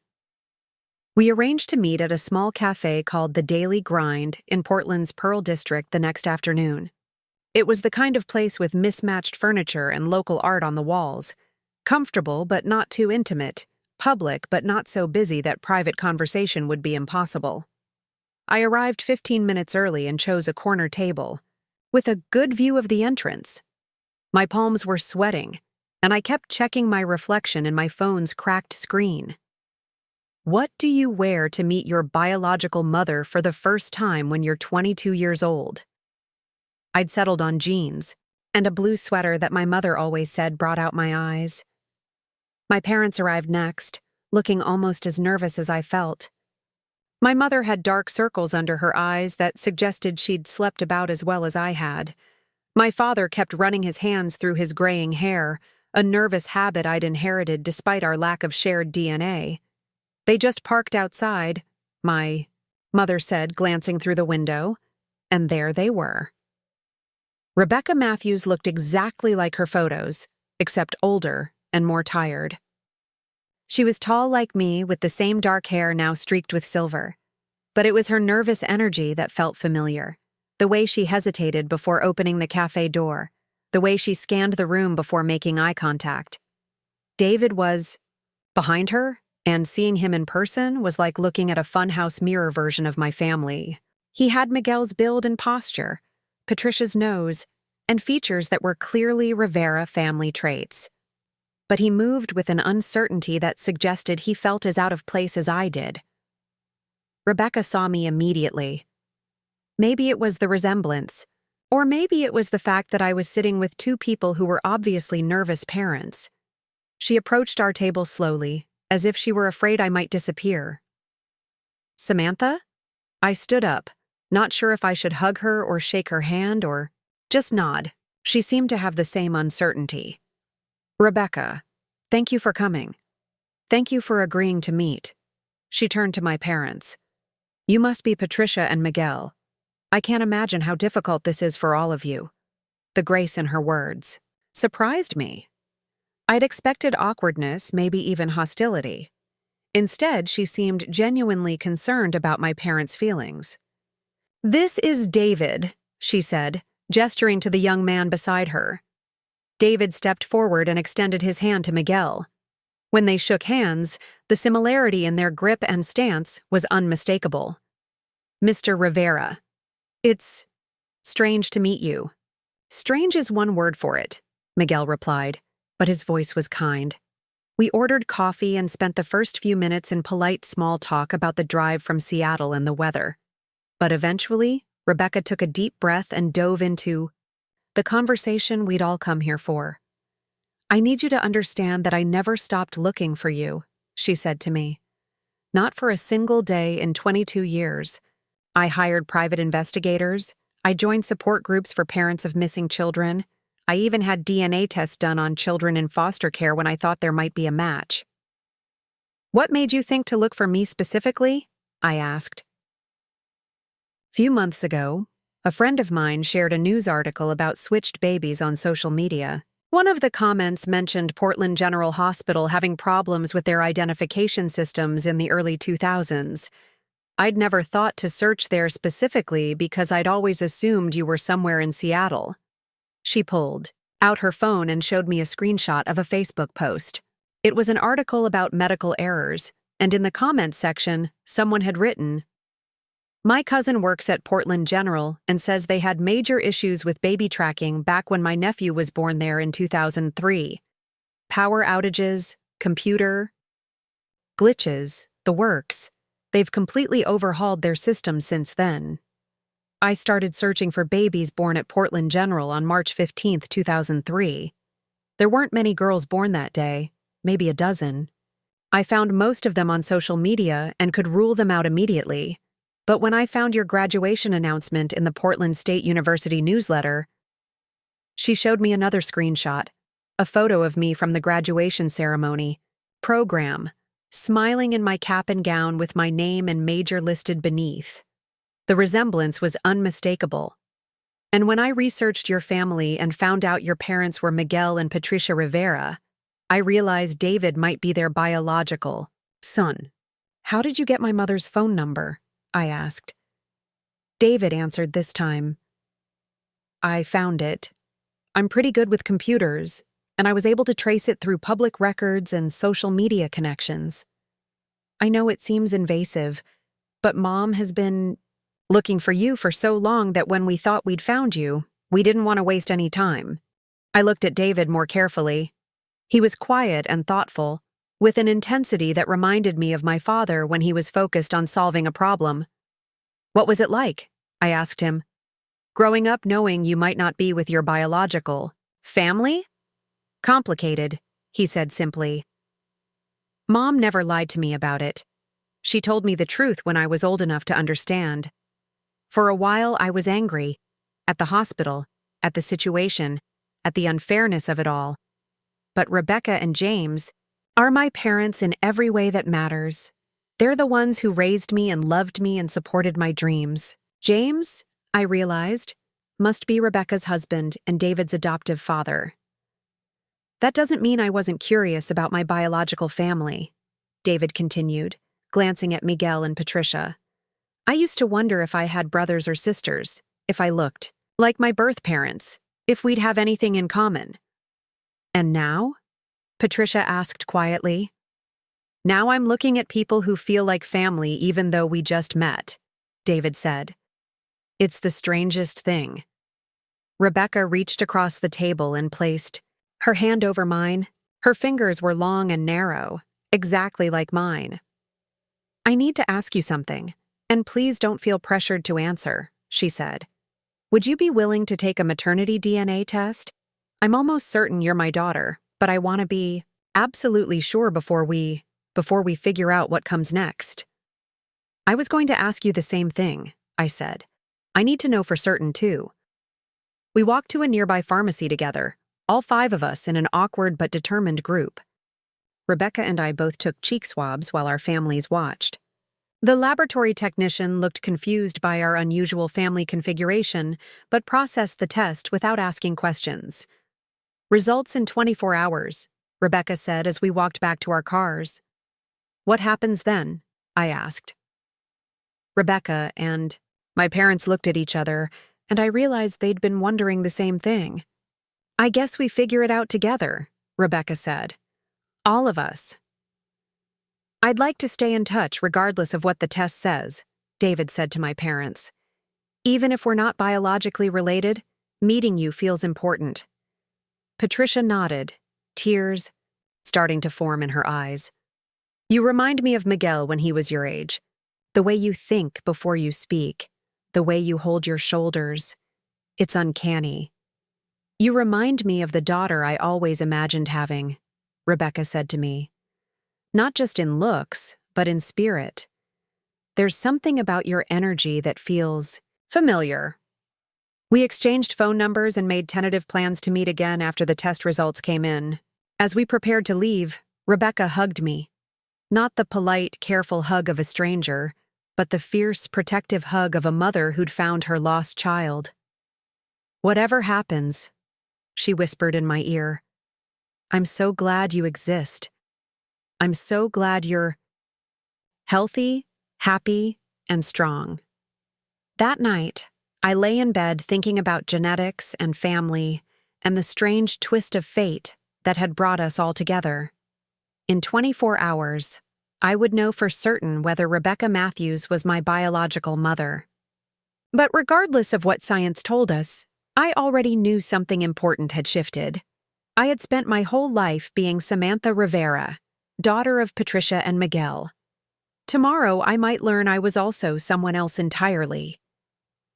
We arranged to meet at a small cafe called The Daily Grind in Portland's Pearl District the next afternoon. It was the kind of place with mismatched furniture and local art on the walls. Comfortable but not too intimate, public but not so busy that private conversation would be impossible. I arrived 15 minutes early and chose a corner table, with a good view of the entrance. My palms were sweating, and I kept checking my reflection in my phone's cracked screen. What do you wear to meet your biological mother for the first time when you're 22 years old? I'd settled on jeans, and a blue sweater that my mother always said brought out my eyes. My parents arrived next, looking almost as nervous as I felt. My mother had dark circles under her eyes that suggested she'd slept about as well as I had. My father kept running his hands through his graying hair, a nervous habit I'd inherited despite our lack of shared DNA. They just parked outside, my mother said, glancing through the window, and there they were. Rebecca Matthews looked exactly like her photos, except older and more tired. She was tall like me, with the same dark hair now streaked with silver. But it was her nervous energy that felt familiar, the way she hesitated before opening the cafe door, the way she scanned the room before making eye contact. David was behind her, and seeing him in person was like looking at a funhouse mirror version of my family. He had Miguel's build and posture, Patricia's nose, and features that were clearly Rivera family traits. But he moved with an uncertainty that suggested he felt as out of place as I did. Rebecca saw me immediately. Maybe it was the resemblance, or maybe it was the fact that I was sitting with two people who were obviously nervous parents. She approached our table slowly, as if she were afraid I might disappear. Samantha? I stood up, not sure if I should hug her or shake her hand or just nod. She seemed to have the same uncertainty. Rebecca, thank you for coming. Thank you for agreeing to meet. She turned to my parents. You must be Patricia and Miguel. I can't imagine how difficult this is for all of you. The grace in her words surprised me. I'd expected awkwardness, maybe even hostility. Instead, she seemed genuinely concerned about my parents' feelings. This is David, she said, gesturing to the young man beside her. David stepped forward and extended his hand to Miguel. When they shook hands, the similarity in their grip and stance was unmistakable. Mr. Rivera. It's strange to meet you. Strange is one word for it, Miguel replied, but his voice was kind. We ordered coffee and spent the first few minutes in polite small talk about the drive from Seattle and the weather. But eventually, Rebecca took a deep breath and dove into the conversation we'd all come here for. I need you to understand that I never stopped looking for you, she said to me. Not for a single day in 22 years. I hired private investigators. I joined support groups for parents of missing children. I even had DNA tests done on children in foster care when I thought there might be a match. What made you think to look for me specifically? I asked. Few months ago, a friend of mine shared a news article about switched babies on social media. One of the comments mentioned Portland General Hospital having problems with their identification systems in the early 2000s. I'd never thought to search there specifically because I'd always assumed you were somewhere in Seattle. She pulled out her phone and showed me a screenshot of a Facebook post. It was an article about medical errors, and in the comments section, someone had written, "My cousin works at Portland General and says they had major issues with baby tracking back when my nephew was born there in 2003. Power outages, computer glitches, the works. They've completely overhauled their system since then." I started searching for babies born at Portland General on March 15, 2003. There weren't many girls born that day, maybe a dozen. I found most of them on social media and could rule them out immediately. But when I found your graduation announcement in the Portland State University newsletter, she showed me another screenshot, a photo of me from the graduation ceremony, program, smiling in my cap and gown with my name and major listed beneath. The resemblance was unmistakable. And when I researched your family and found out your parents were Miguel and Patricia Rivera, I realized David might be their biological son. How did you get my mother's phone number? I asked. David answered this time. I found it. I'm pretty good with computers, and I was able to trace it through public records and social media connections. I know it seems invasive, but Mom has been looking for you for so long that when we thought we'd found you, we didn't want to waste any time. I looked at David more carefully. He was quiet and thoughtful, with an intensity that reminded me of my father when he was focused on solving a problem. What was it like? I asked him. Growing up knowing you might not be with your biological family? Complicated, he said simply. Mom never lied to me about it. She told me the truth when I was old enough to understand. For a while, I was angry. At the hospital, at the situation, at the unfairness of it all. But Rebecca and James are my parents in every way that matters. They're the ones who raised me and loved me and supported my dreams. James, I realized, must be Rebecca's husband and David's adoptive father. That doesn't mean I wasn't curious about my biological family, David continued, glancing at Miguel and Patricia. I used to wonder if I had brothers or sisters, if I looked like my birth parents, if we'd have anything in common. And now? Patricia asked quietly. Now I'm looking at people who feel like family even though we just met, David said. It's the strangest thing. Rebecca reached across the table and placed her hand over mine. Her fingers were long and narrow, exactly like mine. I need to ask you something. And please don't feel pressured to answer, she said. Would you be willing to take a maternity DNA test? I'm almost certain you're my daughter, but I want to be absolutely sure before we figure out what comes next. I was going to ask you the same thing, I said. I need to know for certain, too. We walked to a nearby pharmacy together, all 5 of us in an awkward but determined group. Rebecca and I both took cheek swabs while our families watched. The laboratory technician looked confused by our unusual family configuration, but processed the test without asking questions. Results in 24 hours, Rebecca said as we walked back to our cars. What happens then? I asked. Rebecca and my parents looked at each other, and I realized they'd been wondering the same thing. I guess we figure it out together, Rebecca said. All of us. I'd like to stay in touch regardless of what the test says, David said to my parents. Even if we're not biologically related, Meeting you feels important." Patricia nodded, tears starting to form in her eyes. "You remind me of Miguel when he was your age. The way you think before you speak, the way you hold your shoulders. It's uncanny." "You remind me of the daughter I always imagined having," Rebecca said to me. "Not just in looks, but in spirit. There's something about your energy that feels familiar." We exchanged phone numbers and made tentative plans to meet again after the test results came in. As we prepared to leave, Rebecca hugged me. Not the polite, careful hug of a stranger, but the fierce, protective hug of a mother who'd found her lost child. "Whatever happens," she whispered in my ear, "I'm so glad you exist. I'm so glad you're healthy, happy, and strong." That night, I lay in bed thinking about genetics and family and the strange twist of fate that had brought us all together. In 24 hours, I would know for certain whether Rebecca Matthews was my biological mother. But regardless of what science told us, I already knew something important had shifted. I had spent my whole life being Samantha Rivera, daughter of Patricia and Miguel. Tomorrow I might learn I was also someone else entirely.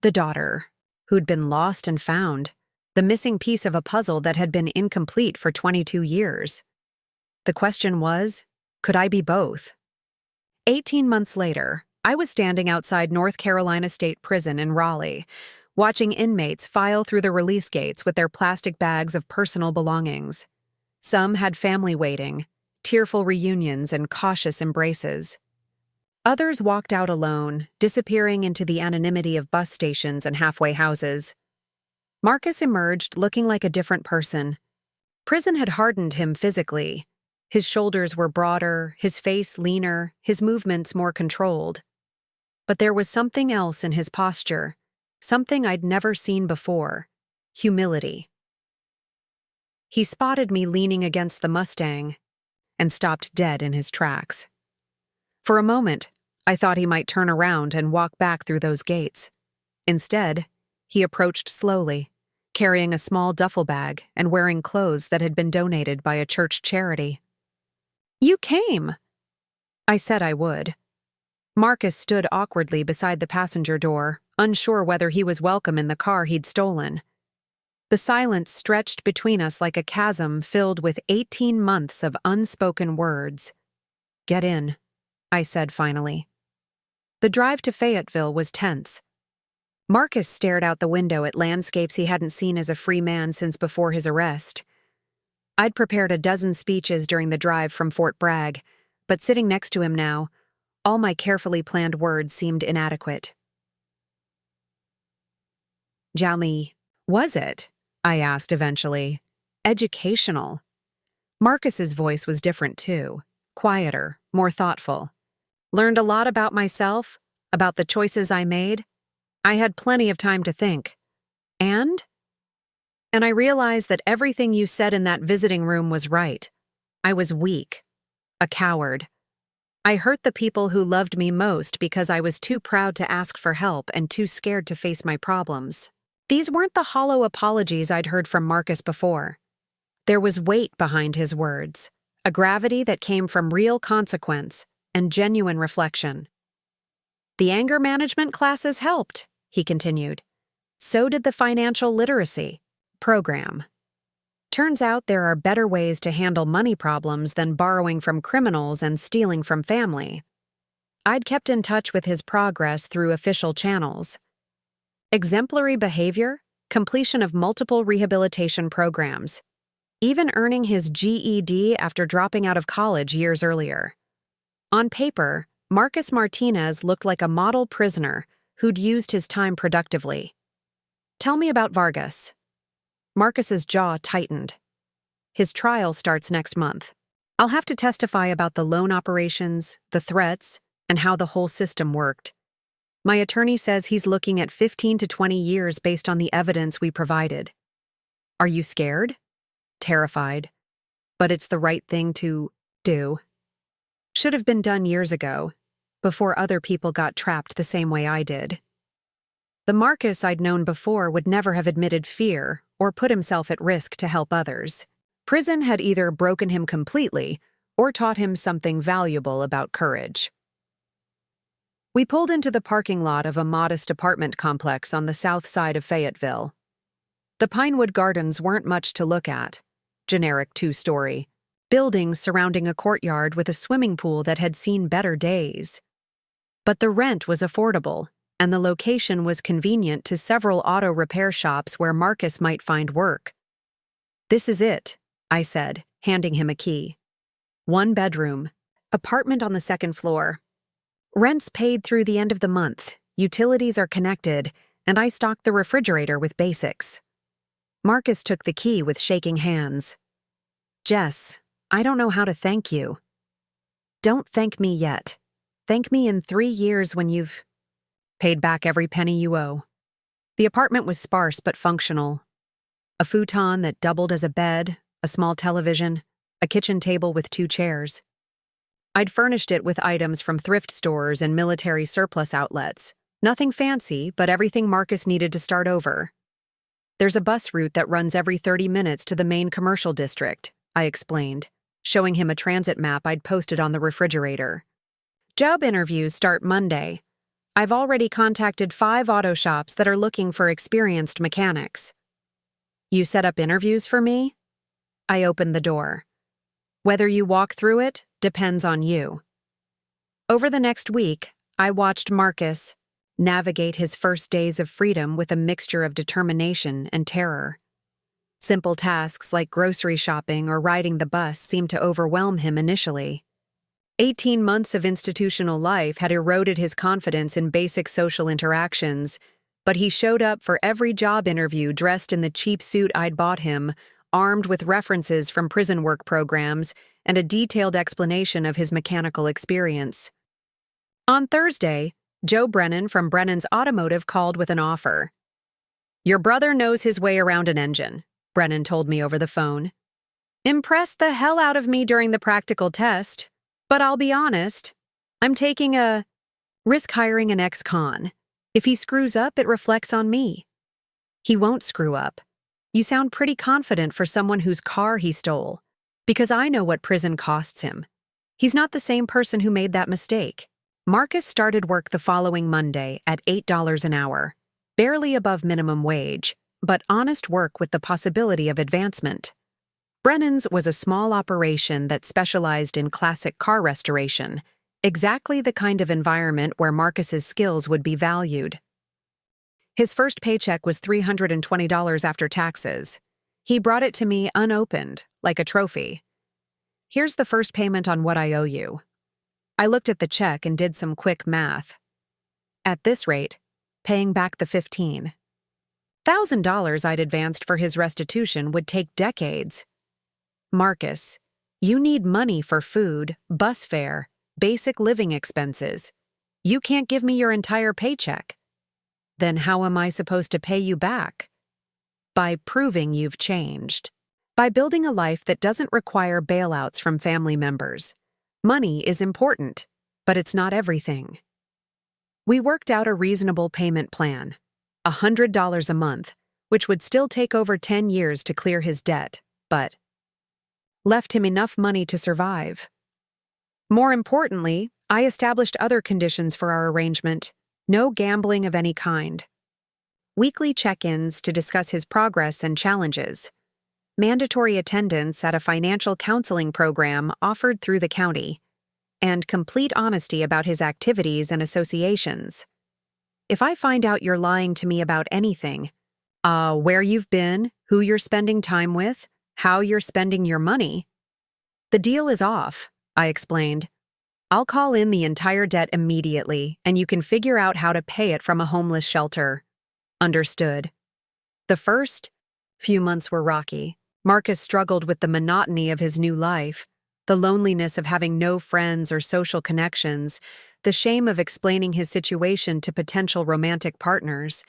The daughter, who'd been lost and found, the missing piece of a puzzle that had been incomplete for 22 years. The question was, could I be both? 18 months later, I was standing outside North Carolina State Prison in Raleigh, watching inmates file through the release gates with their plastic bags of personal belongings. Some had family waiting, tearful reunions, and cautious embraces. Others walked out alone, disappearing into the anonymity of bus stations and halfway houses. Marcus emerged looking like a different person. Prison had hardened him physically. His shoulders were broader, his face leaner, his movements more controlled. But there was something else in his posture, something I'd never seen before: humility. He spotted me leaning against the Mustang and stopped dead in his tracks. For a moment, I thought he might turn around and walk back through those gates. Instead, he approached slowly, carrying a small duffel bag and wearing clothes that had been donated by a church charity. "You came," I said I would. Marcus stood awkwardly beside the passenger door, unsure whether he was welcome in the car he'd stolen. The silence stretched between us like a chasm filled with 18 months of unspoken words. "Get in," I said finally. The drive to Fayetteville was tense. Marcus stared out the window at landscapes he hadn't seen as a free man since before his arrest. I'd prepared a dozen speeches during the drive from Fort Bragg, but sitting next to him now, all my carefully planned words seemed inadequate. "Jali, was it?" I asked eventually. "Educational." Marcus's voice was different too, quieter, more thoughtful. "Learned a lot about myself, about the choices I made. I had plenty of time to think. And I realized that everything you said in that visiting room was right. I was weak, a coward. I hurt the people who loved me most because I was too proud to ask for help and too scared to face my problems." These weren't the hollow apologies I'd heard from Marcus before. There was weight behind his words, a gravity that came from real consequence and genuine reflection. "The anger management classes helped," he continued. "So did the financial literacy program. Turns out there are better ways to handle money problems than borrowing from criminals and stealing from family." I'd kept in touch with his progress through official channels. Exemplary behavior, completion of multiple rehabilitation programs, even earning his GED after dropping out of college years earlier. On paper, Marcus Martinez looked like a model prisoner who'd used his time productively. "Tell me about Vargas." Marcus's jaw tightened. "His trial starts next month. I'll have to testify about the loan operations, the threats, and how the whole system worked. My attorney says he's looking at 15 to 20 years based on the evidence we provided." "Are you scared?" "Terrified. But it's the right thing to do. Should have been done years ago, before other people got trapped the same way I did." The Marcus I'd known before would never have admitted fear or put himself at risk to help others. Prison had either broken him completely or taught him something valuable about courage. We pulled into the parking lot of a modest apartment complex on the south side of Fayetteville. The Pinewood Gardens weren't much to look at. Generic two-story buildings surrounding a courtyard with a swimming pool that had seen better days. But the rent was affordable, and the location was convenient to several auto repair shops where Marcus might find work. "This is it," I said, handing him a key. "One bedroom, apartment on the second floor. Rent's paid through the end of the month, utilities are connected, and I stocked the refrigerator with basics." Marcus took the key with shaking hands. "Jess, I don't know how to thank you." "Don't thank me yet. Thank me in 3 years when you've paid back every penny you owe." The apartment was sparse but functional. A futon that doubled as a bed, a small television, a kitchen table with 2 chairs. I'd furnished it with items from thrift stores and military surplus outlets. Nothing fancy, but everything Marcus needed to start over. "There's a bus route that runs every 30 minutes to the main commercial district," I explained, showing him a transit map I'd posted on the refrigerator. "Job interviews start Monday. I've already contacted 5 auto shops that are looking for experienced mechanics." "You set up interviews for me?" I opened the door. "Whether you walk through it depends on you." Over the next week, I watched Marcus navigate his first days of freedom with a mixture of determination and terror. Simple tasks like grocery shopping or riding the bus seemed to overwhelm him initially. 18 months of institutional life had eroded his confidence in basic social interactions, but he showed up for every job interview dressed in the cheap suit I'd bought him, armed with references from prison work programs and a detailed explanation of his mechanical experience. On Thursday, Joe Brennan from Brennan's Automotive called with an offer. "Your brother knows his way around an engine," Brennan told me over the phone. "Impressed the hell out of me during the practical test, but I'll be honest, I'm taking a risk hiring an ex-con. If he screws up, it reflects on me." "He won't screw up. You sound pretty confident for someone whose car he stole, because I know what prison costs him. He's not the same person who made that mistake." Marcus started work the following Monday at $8 an hour, barely above minimum wage, but honest work with the possibility of advancement. Brennan's was a small operation that specialized in classic car restoration, exactly the kind of environment where Marcus's skills would be valued. His first paycheck was $320 after taxes. He brought it to me unopened, like a trophy. "Here's the first payment on what I owe you." I looked at the check and did some quick math. At this rate, paying back the $15,000 I'd advanced for his restitution would take decades. "Marcus, you need money for food, bus fare, basic living expenses. You can't give me your entire paycheck." "Then how am I supposed to pay you back?" "By proving you've changed. By building a life that doesn't require bailouts from family members. Money is important, but it's not everything." We worked out a reasonable payment plan, $100 a month, which would still take over 10 years to clear his debt, but left him enough money to survive. More importantly, I established other conditions for our arrangement: no gambling of any kind. Weekly check-ins to discuss his progress and challenges. Mandatory attendance at a financial counseling program offered through the county, and complete honesty about his activities and associations. If I find out you're lying to me about anything, where you've been, who you're spending time with, how you're spending your money, the deal is off, I explained. I'll call in the entire debt immediately, and you can figure out how to pay it from a homeless shelter. Understood. The first few months were rocky. Marcus struggled with the monotony of his new life, the loneliness of having no friends or social connections, the shame of explaining his situation to potential romantic partners.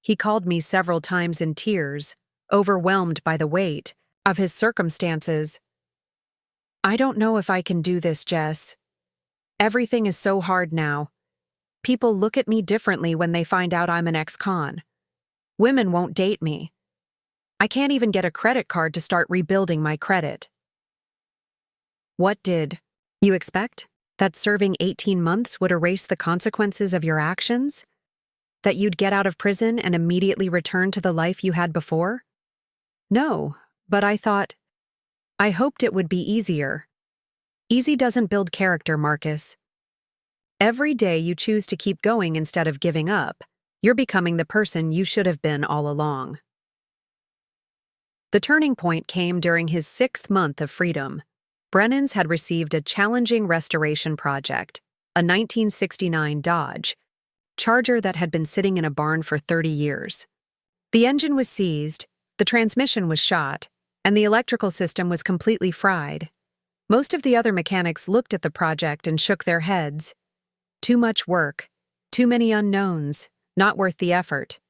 He called me several times in tears, overwhelmed by the weight of his circumstances. "I don't know if I can do this, Jess. Everything is so hard now. People look at me differently when they find out I'm an ex-con. Women won't date me. I can't even get a credit card to start rebuilding my credit. What did you expect? That serving 18 months would erase the consequences of your actions? That you'd get out of prison and immediately return to the life you had before? No, but I hoped it would be easier. Easy doesn't build character, Marcus. Every day you choose to keep going instead of giving up, you're becoming the person you should have been all along. The turning point came during his 6th month of freedom. Brennan's had received a challenging restoration project, a 1969 Dodge Charger that had been sitting in a barn for 30 years. The engine was seized, the transmission was shot, and the electrical system was completely fried. Most of the other mechanics looked at the project and shook their heads. Too much work, too many unknowns, not worth the effort.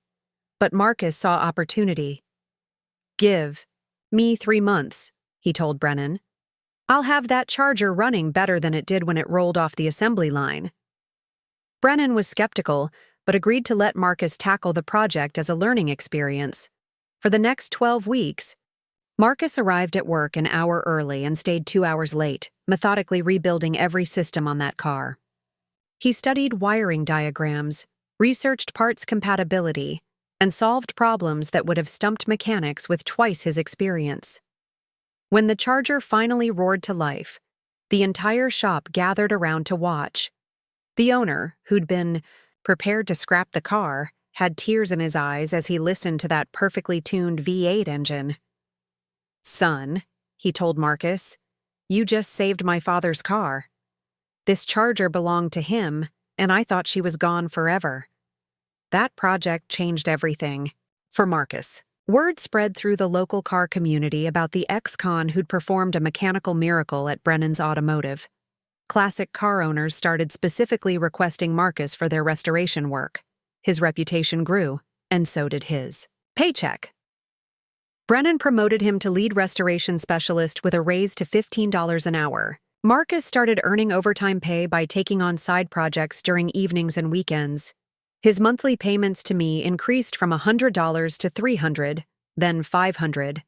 But Marcus saw opportunity. "Give me 3 months," he told Brennan. "I'll have that Charger running better than it did when it rolled off the assembly line." Brennan was skeptical, but agreed to let Marcus tackle the project as a learning experience. For the next 12 weeks, Marcus arrived at work an hour early and stayed 2 hours late, methodically rebuilding every system on that car. He studied wiring diagrams, researched parts compatibility, and solved problems that would have stumped mechanics with twice his experience. When the Charger finally roared to life, the entire shop gathered around to watch. The owner, who'd been prepared to scrap the car, had tears in his eyes as he listened to that perfectly tuned V8 engine. "Son," he told Marcus, "you just saved my father's car. This Charger belonged to him, and I thought she was gone forever." That project changed everything. For Marcus, word spread through the local car community about the ex-con who'd performed a mechanical miracle at Brennan's Automotive. Classic car owners started specifically requesting Marcus for their restoration work. His reputation grew, and so did his paycheck. Brennan promoted him to lead restoration specialist with a raise to $15 an hour. Marcus started earning overtime pay by taking on side projects during evenings and weekends. His monthly payments to me increased from $100 to $300, then $500.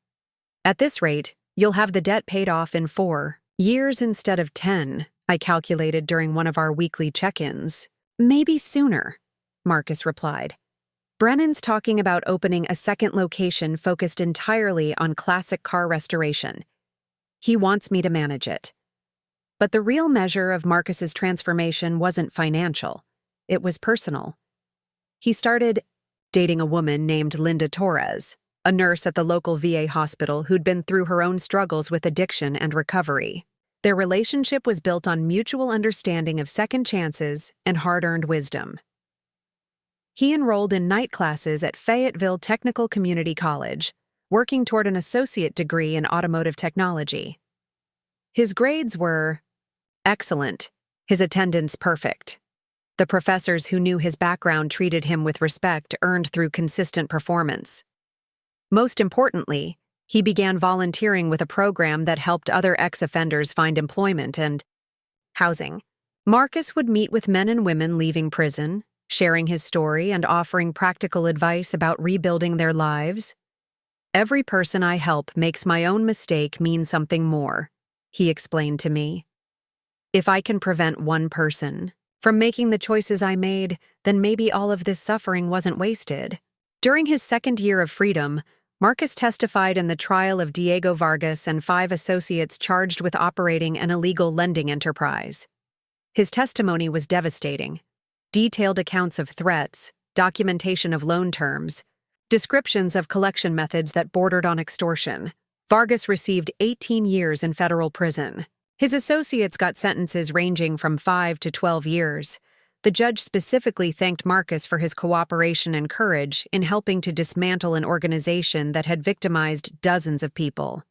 "At this rate, you'll have the debt paid off in 4 years instead of 10, I calculated during one of our weekly check-ins. "Maybe sooner," Marcus replied. "Brennan's talking about opening a second location focused entirely on classic car restoration. He wants me to manage it." But the real measure of Marcus's transformation wasn't financial. It was personal. He started dating a woman named Linda Torres, a nurse at the local VA hospital who'd been through her own struggles with addiction and recovery. Their relationship was built on mutual understanding of second chances and hard-earned wisdom. He enrolled in night classes at Fayetteville Technical Community College, working toward an associate degree in automotive technology. His grades were excellent, his attendance perfect. The professors who knew his background treated him with respect earned through consistent performance. Most importantly, he began volunteering with a program that helped other ex-offenders find employment and housing. Marcus would meet with men and women leaving prison, sharing his story and offering practical advice about rebuilding their lives. "Every person I help makes my own mistake mean something more," he explained to me. "If I can prevent one person from making the choices I made, then maybe all of this suffering wasn't wasted." During his 2nd year of freedom, Marcus testified in the trial of Diego Vargas and 5 associates charged with operating an illegal lending enterprise. His testimony was devastating. Detailed accounts of threats, documentation of loan terms, descriptions of collection methods that bordered on extortion. Vargas received 18 years in federal prison. His associates got sentences ranging from 5 to 12 years. The judge specifically thanked Marcus for his cooperation and courage in helping to dismantle an organization that had victimized dozens of people.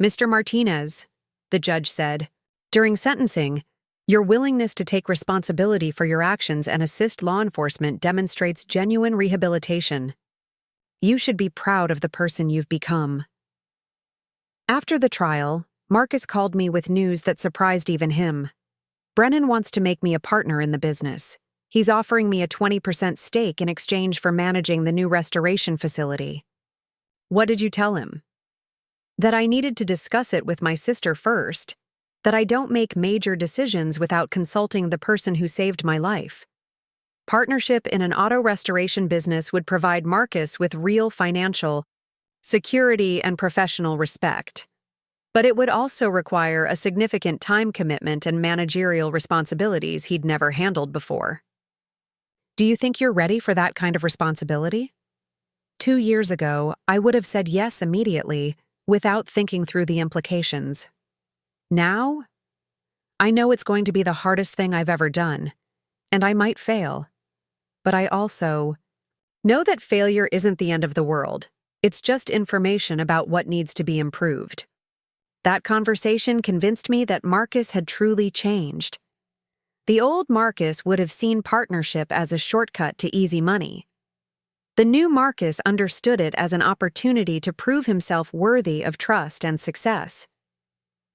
"Mr. Martinez," the judge said, "during sentencing, your willingness to take responsibility for your actions and assist law enforcement demonstrates genuine rehabilitation. You should be proud of the person you've become." After the trial, Marcus called me with news that surprised even him. "Brennan wants to make me a partner in the business. He's offering me a 20% stake in exchange for managing the new restoration facility. What did you tell him? That I needed to discuss it with my sister first, that I don't make major decisions without consulting the person who saved my life. Partnership in an auto restoration business would provide Marcus with real financial security and professional respect. But it would also require a significant time commitment and managerial responsibilities he'd never handled before. Do you think you're ready for that kind of responsibility? 2 years ago, I would have said yes immediately, without thinking through the implications. Now, I know it's going to be the hardest thing I've ever done, and I might fail. But I also know that failure isn't the end of the world. It's just information about what needs to be improved. That conversation convinced me that Marcus had truly changed. The old Marcus would have seen partnership as a shortcut to easy money. The new Marcus understood it as an opportunity to prove himself worthy of trust and success.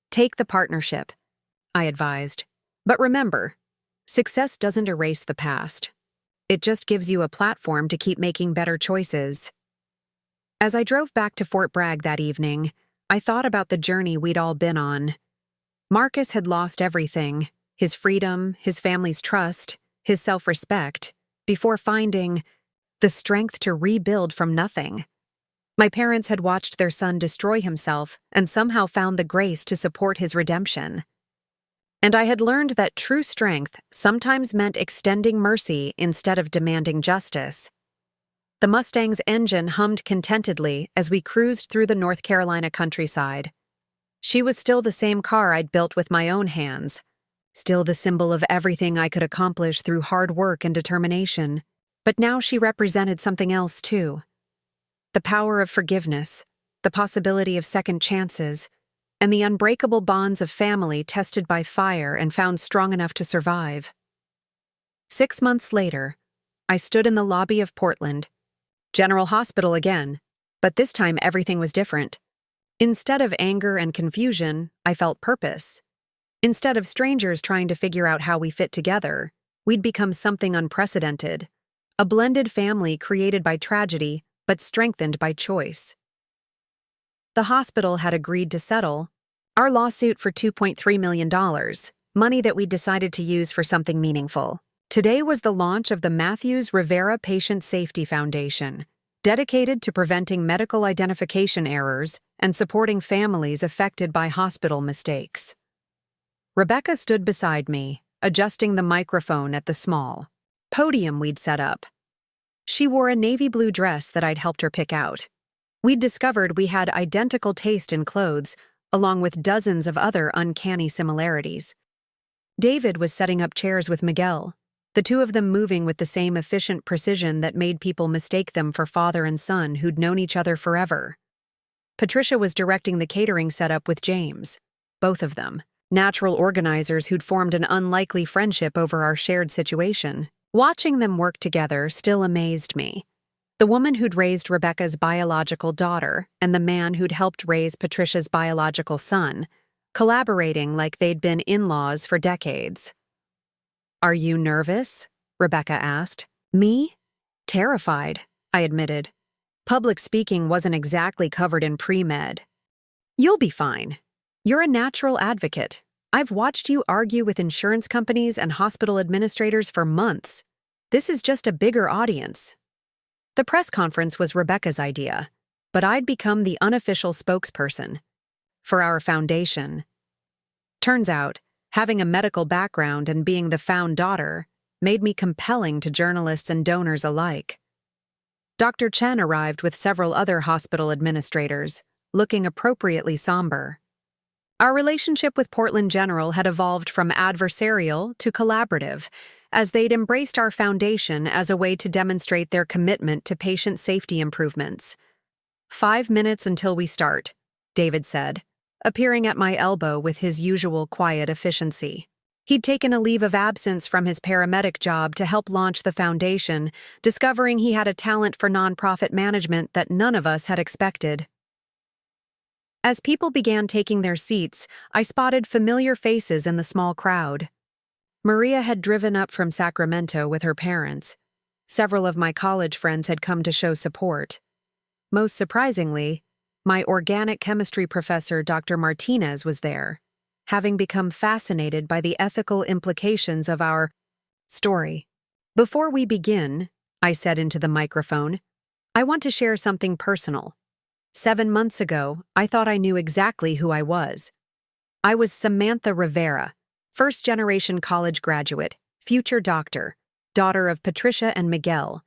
Take the partnership, I advised. But remember, success doesn't erase the past. It just gives you a platform to keep making better choices. As I drove back to Fort Bragg that evening, I thought about the journey we'd all been on. Marcus had lost everything, his freedom, his family's trust, his self-respect, before finding the strength to rebuild from nothing. My parents had watched their son destroy himself and somehow found the grace to support his redemption. And I had learned that true strength sometimes meant extending mercy instead of demanding justice. The Mustang's engine hummed contentedly as we cruised through the North Carolina countryside. She was still the same car I'd built with my own hands, still the symbol of everything I could accomplish through hard work and determination. But now she represented something else too. The power of forgiveness, the possibility of second chances, and the unbreakable bonds of family tested by fire and found strong enough to survive. 6 months later, I stood in the lobby of Portland, General Hospital again, but this time everything was different. Instead of anger and confusion, I felt purpose. Instead of strangers trying to figure out how we fit together, we'd become something unprecedented, a blended family created by tragedy but strengthened by choice. The hospital had agreed to settle our lawsuit for $2.3 million, money that we decided to use for something meaningful. Today was the launch of the Matthews Rivera Patient Safety Foundation, dedicated to preventing medical identification errors and supporting families affected by hospital mistakes. Rebecca stood beside me, adjusting the microphone at the small podium we'd set up. She wore a navy blue dress that I'd helped her pick out. We'd discovered we had identical taste in clothes, along with dozens of other uncanny similarities. David was setting up chairs with Miguel, the two of them moving with the same efficient precision that made people mistake them for father and son who'd known each other forever. Patricia was directing the catering setup with James, both of them natural organizers who'd formed an unlikely friendship over our shared situation. Watching them work together still amazed me. The woman who'd raised Rebecca's biological daughter and the man who'd helped raise Patricia's biological son, collaborating like they'd been in-laws for decades. "Are you nervous?" Rebecca asked. "Me? Terrified," I admitted. Public speaking wasn't exactly covered in pre-med. "You'll be fine. You're a natural advocate. I've watched you argue with insurance companies and hospital administrators for months. This is just a bigger audience." The press conference was Rebecca's idea, but I'd become the unofficial spokesperson for our foundation. Turns out, having a medical background and being the found daughter made me compelling to journalists and donors alike. Dr. Chen arrived with several other hospital administrators, looking appropriately somber. Our relationship with Portland General had evolved from adversarial to collaborative, as they'd embraced our foundation as a way to demonstrate their commitment to patient safety improvements. 5 minutes until we start, David said, appearing at my elbow with his usual quiet efficiency. He'd taken a leave of absence from his paramedic job to help launch the foundation, discovering he had a talent for nonprofit management that none of us had expected. As people began taking their seats, I spotted familiar faces in the small crowd. Maria had driven up from Sacramento with her parents. Several of my college friends had come to show support. Most surprisingly, my organic chemistry professor, Dr. Martinez, was there, having become fascinated by the ethical implications of our story. "Before we begin," I said into the microphone, "I want to share something personal. 7 months ago, I thought I knew exactly who I was. I was Samantha Rivera, first-generation college graduate, future doctor, daughter of Patricia and Miguel.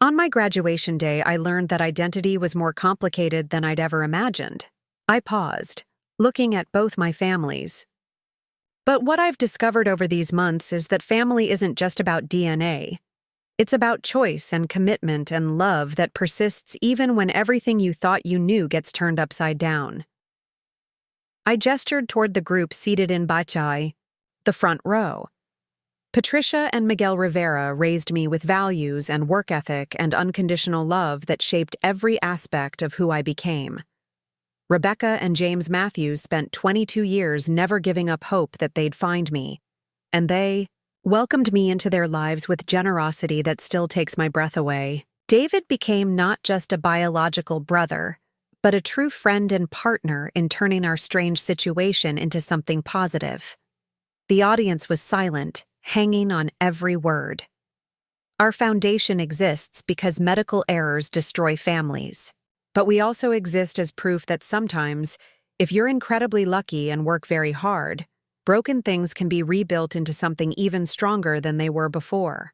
On my graduation day, I learned that identity was more complicated than I'd ever imagined. I paused, looking at both my families. But what I've discovered over these months is that family isn't just about DNA. It's about choice and commitment and love that persists even when everything you thought you knew gets turned upside down." I gestured toward the group seated in Bachai, the front row. Patricia and Miguel Rivera raised me with values and work ethic and unconditional love that shaped every aspect of who I became. Rebecca and James Matthews spent 22 years never giving up hope that they'd find me, and they welcomed me into their lives with generosity that still takes my breath away. David became not just a biological brother, but a true friend and partner in turning our strange situation into something positive. The audience was silent, hanging on every word. Our foundation exists because medical errors destroy families. But we also exist as proof that sometimes, if you're incredibly lucky and work very hard, broken things can be rebuilt into something even stronger than they were before.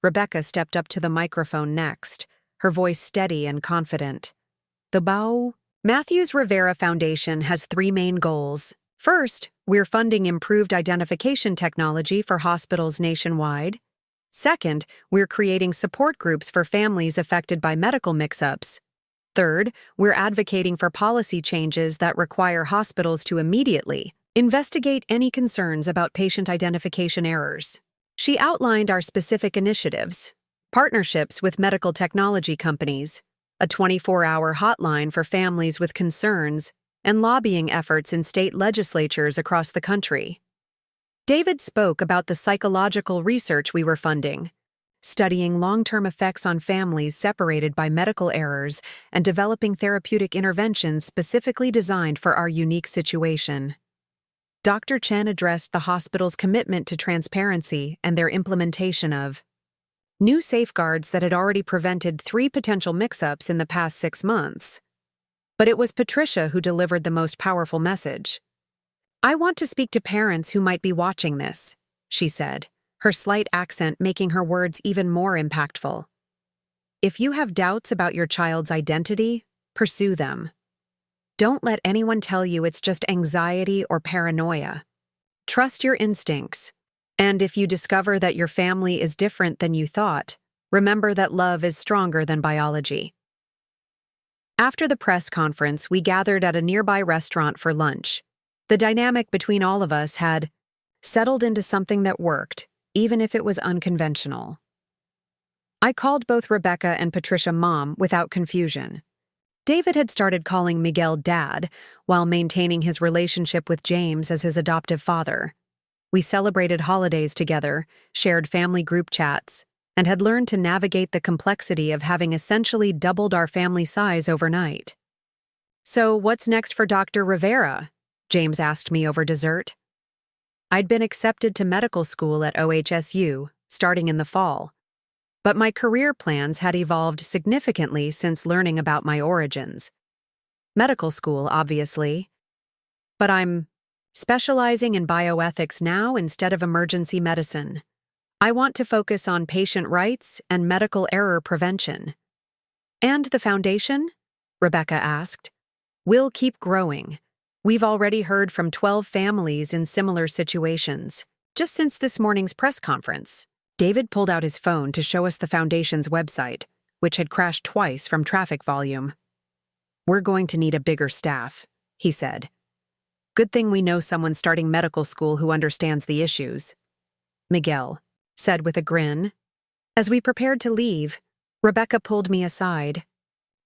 Rebecca stepped up to the microphone next, her voice steady and confident. The Matthews Rivera Foundation has 3 main goals. First, we're funding improved identification technology for hospitals nationwide. Second, we're creating support groups for families affected by medical mix-ups. Third, we're advocating for policy changes that require hospitals to immediately investigate any concerns about patient identification errors. She outlined our specific initiatives: partnerships with medical technology companies, a 24-hour hotline for families with concerns, and lobbying efforts in state legislatures across the country. David spoke about the psychological research we were funding, studying long-term effects on families separated by medical errors and developing therapeutic interventions specifically designed for our unique situation. Dr. Chen addressed the hospital's commitment to transparency and their implementation of new safeguards that had already prevented 3 potential mix-ups in the past 6 months. But it was Patricia who delivered the most powerful message. "I want to speak to parents who might be watching this," she said, her slight accent making her words even more impactful. "If you have doubts about your child's identity, pursue them. Don't let anyone tell you it's just anxiety or paranoia. Trust your instincts. And if you discover that your family is different than you thought, remember that love is stronger than biology." After the press conference, we gathered at a nearby restaurant for lunch. The dynamic between all of us had settled into something that worked, even if it was unconventional. I called both Rebecca and Patricia Mom without confusion. David had started calling Miguel Dad, while maintaining his relationship with James as his adoptive father. We celebrated holidays together, shared family group chats, and had learned to navigate the complexity of having essentially doubled our family size overnight. "So what's next for Dr. Rivera?" James asked me over dessert. I'd been accepted to medical school at OHSU, starting in the fall. But my career plans had evolved significantly since learning about my origins. Medical school, obviously. But I'm specializing in bioethics now instead of emergency medicine. I want to focus on patient rights and medical error prevention. "And the foundation?" Rebecca asked. "We'll keep growing. We've already heard from 12 families in similar situations, just since this morning's press conference." David pulled out his phone to show us the foundation's website, which had crashed twice from traffic volume. "We're going to need a bigger staff," he said. "Good thing we know someone starting medical school who understands the issues." Miguel said with a grin. As we prepared to leave, Rebecca pulled me aside.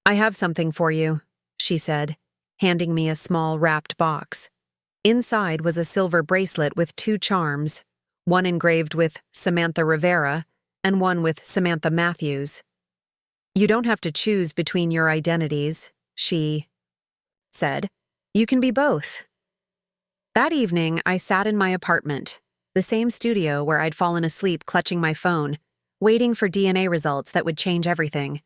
"I have something for you," she said, handing me a small wrapped box. Inside was a silver bracelet with 2 charms, one engraved with Samantha Rivera and one with Samantha Matthews. "You don't have to choose between your identities," she said. "You can be both." That evening, I sat in my apartment, the same studio where I'd fallen asleep clutching my phone, waiting for DNA results that would change everything.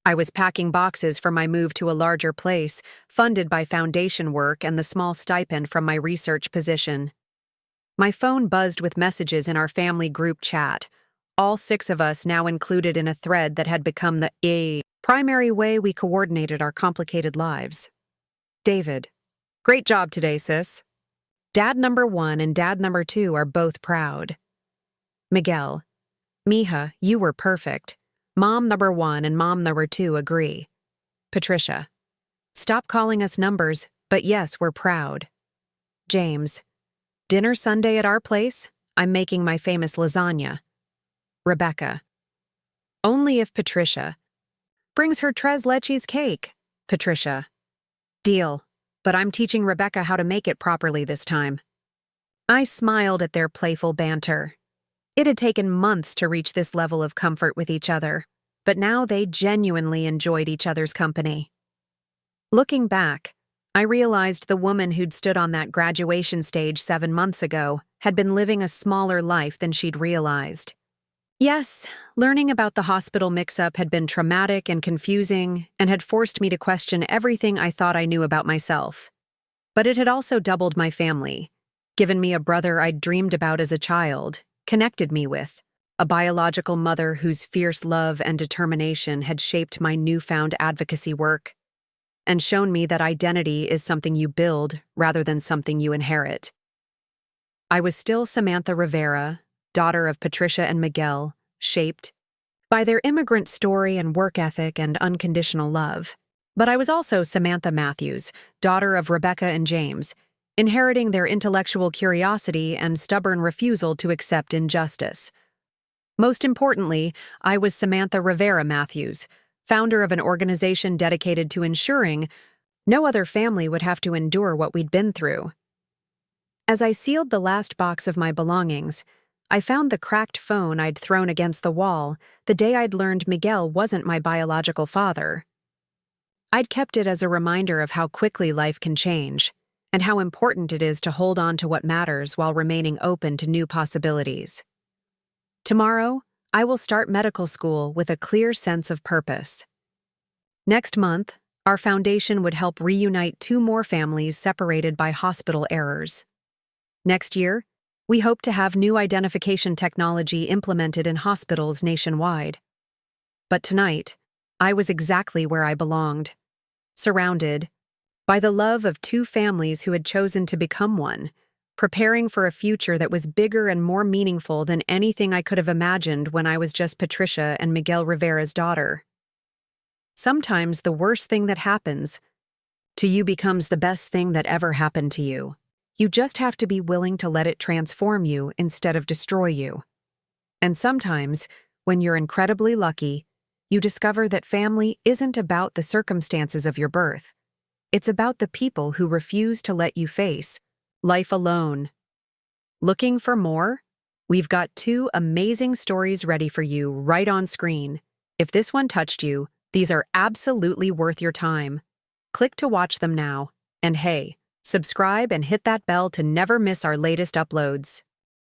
I was packing boxes for my move to a larger place, funded by foundation work and the small stipend from my research position. My phone buzzed with messages in our family group chat, all 6 of us now included in a thread that had become the primary way we coordinated our complicated lives. David: "Great job today, sis. Dad number 1 and dad number 2 are both proud." Miguel: "Mija, you were perfect. Mom number 1 and mom number 2 agree." Patricia: "Stop calling us numbers, but yes, we're proud." James: "Dinner Sunday at our place? I'm making my famous lasagna." Rebecca: "Only if Patricia brings her tres leches cake." Patricia: "Deal, but I'm teaching Rebecca how to make it properly this time." I smiled at their playful banter. It had taken months to reach this level of comfort with each other, but now they genuinely enjoyed each other's company. Looking back, I realized the woman who'd stood on that graduation stage 7 months ago had been living a smaller life than she'd realized. Yes, learning about the hospital mix-up had been traumatic and confusing and had forced me to question everything I thought I knew about myself. But it had also doubled my family, given me a brother I'd dreamed about as a child, connected me with a biological mother whose fierce love and determination had shaped my newfound advocacy work, and shown me that identity is something you build rather than something you inherit. I was still Samantha Rivera, daughter of Patricia and Miguel, shaped by their immigrant story and work ethic and unconditional love. But I was also Samantha Matthews, daughter of Rebecca and James, inheriting their intellectual curiosity and stubborn refusal to accept injustice. Most importantly, I was Samantha Rivera Matthews, founder of an organization dedicated to ensuring no other family would have to endure what we'd been through. As I sealed the last box of my belongings, I found the cracked phone I'd thrown against the wall the day I'd learned Miguel wasn't my biological father. I'd kept it as a reminder of how quickly life can change, and how important it is to hold on to what matters while remaining open to new possibilities. Tomorrow, I will start medical school with a clear sense of purpose. Next month, our foundation would help reunite 2 more families separated by hospital errors. Next year, we hope to have new identification technology implemented in hospitals nationwide. But tonight, I was exactly where I belonged, surrounded by the love of 2 families who had chosen to become one, preparing for a future that was bigger and more meaningful than anything I could have imagined when I was just Patricia and Miguel Rivera's daughter. Sometimes the worst thing that happens to you becomes the best thing that ever happened to you. You just have to be willing to let it transform you instead of destroy you. And sometimes, when you're incredibly lucky, you discover that family isn't about the circumstances of your birth. It's about the people who refuse to let you face life alone. Looking for more? We've got 2 amazing stories ready for you right on screen. If this one touched you, these are absolutely worth your time. Click to watch them now. And hey, subscribe and hit that bell to never miss our latest uploads.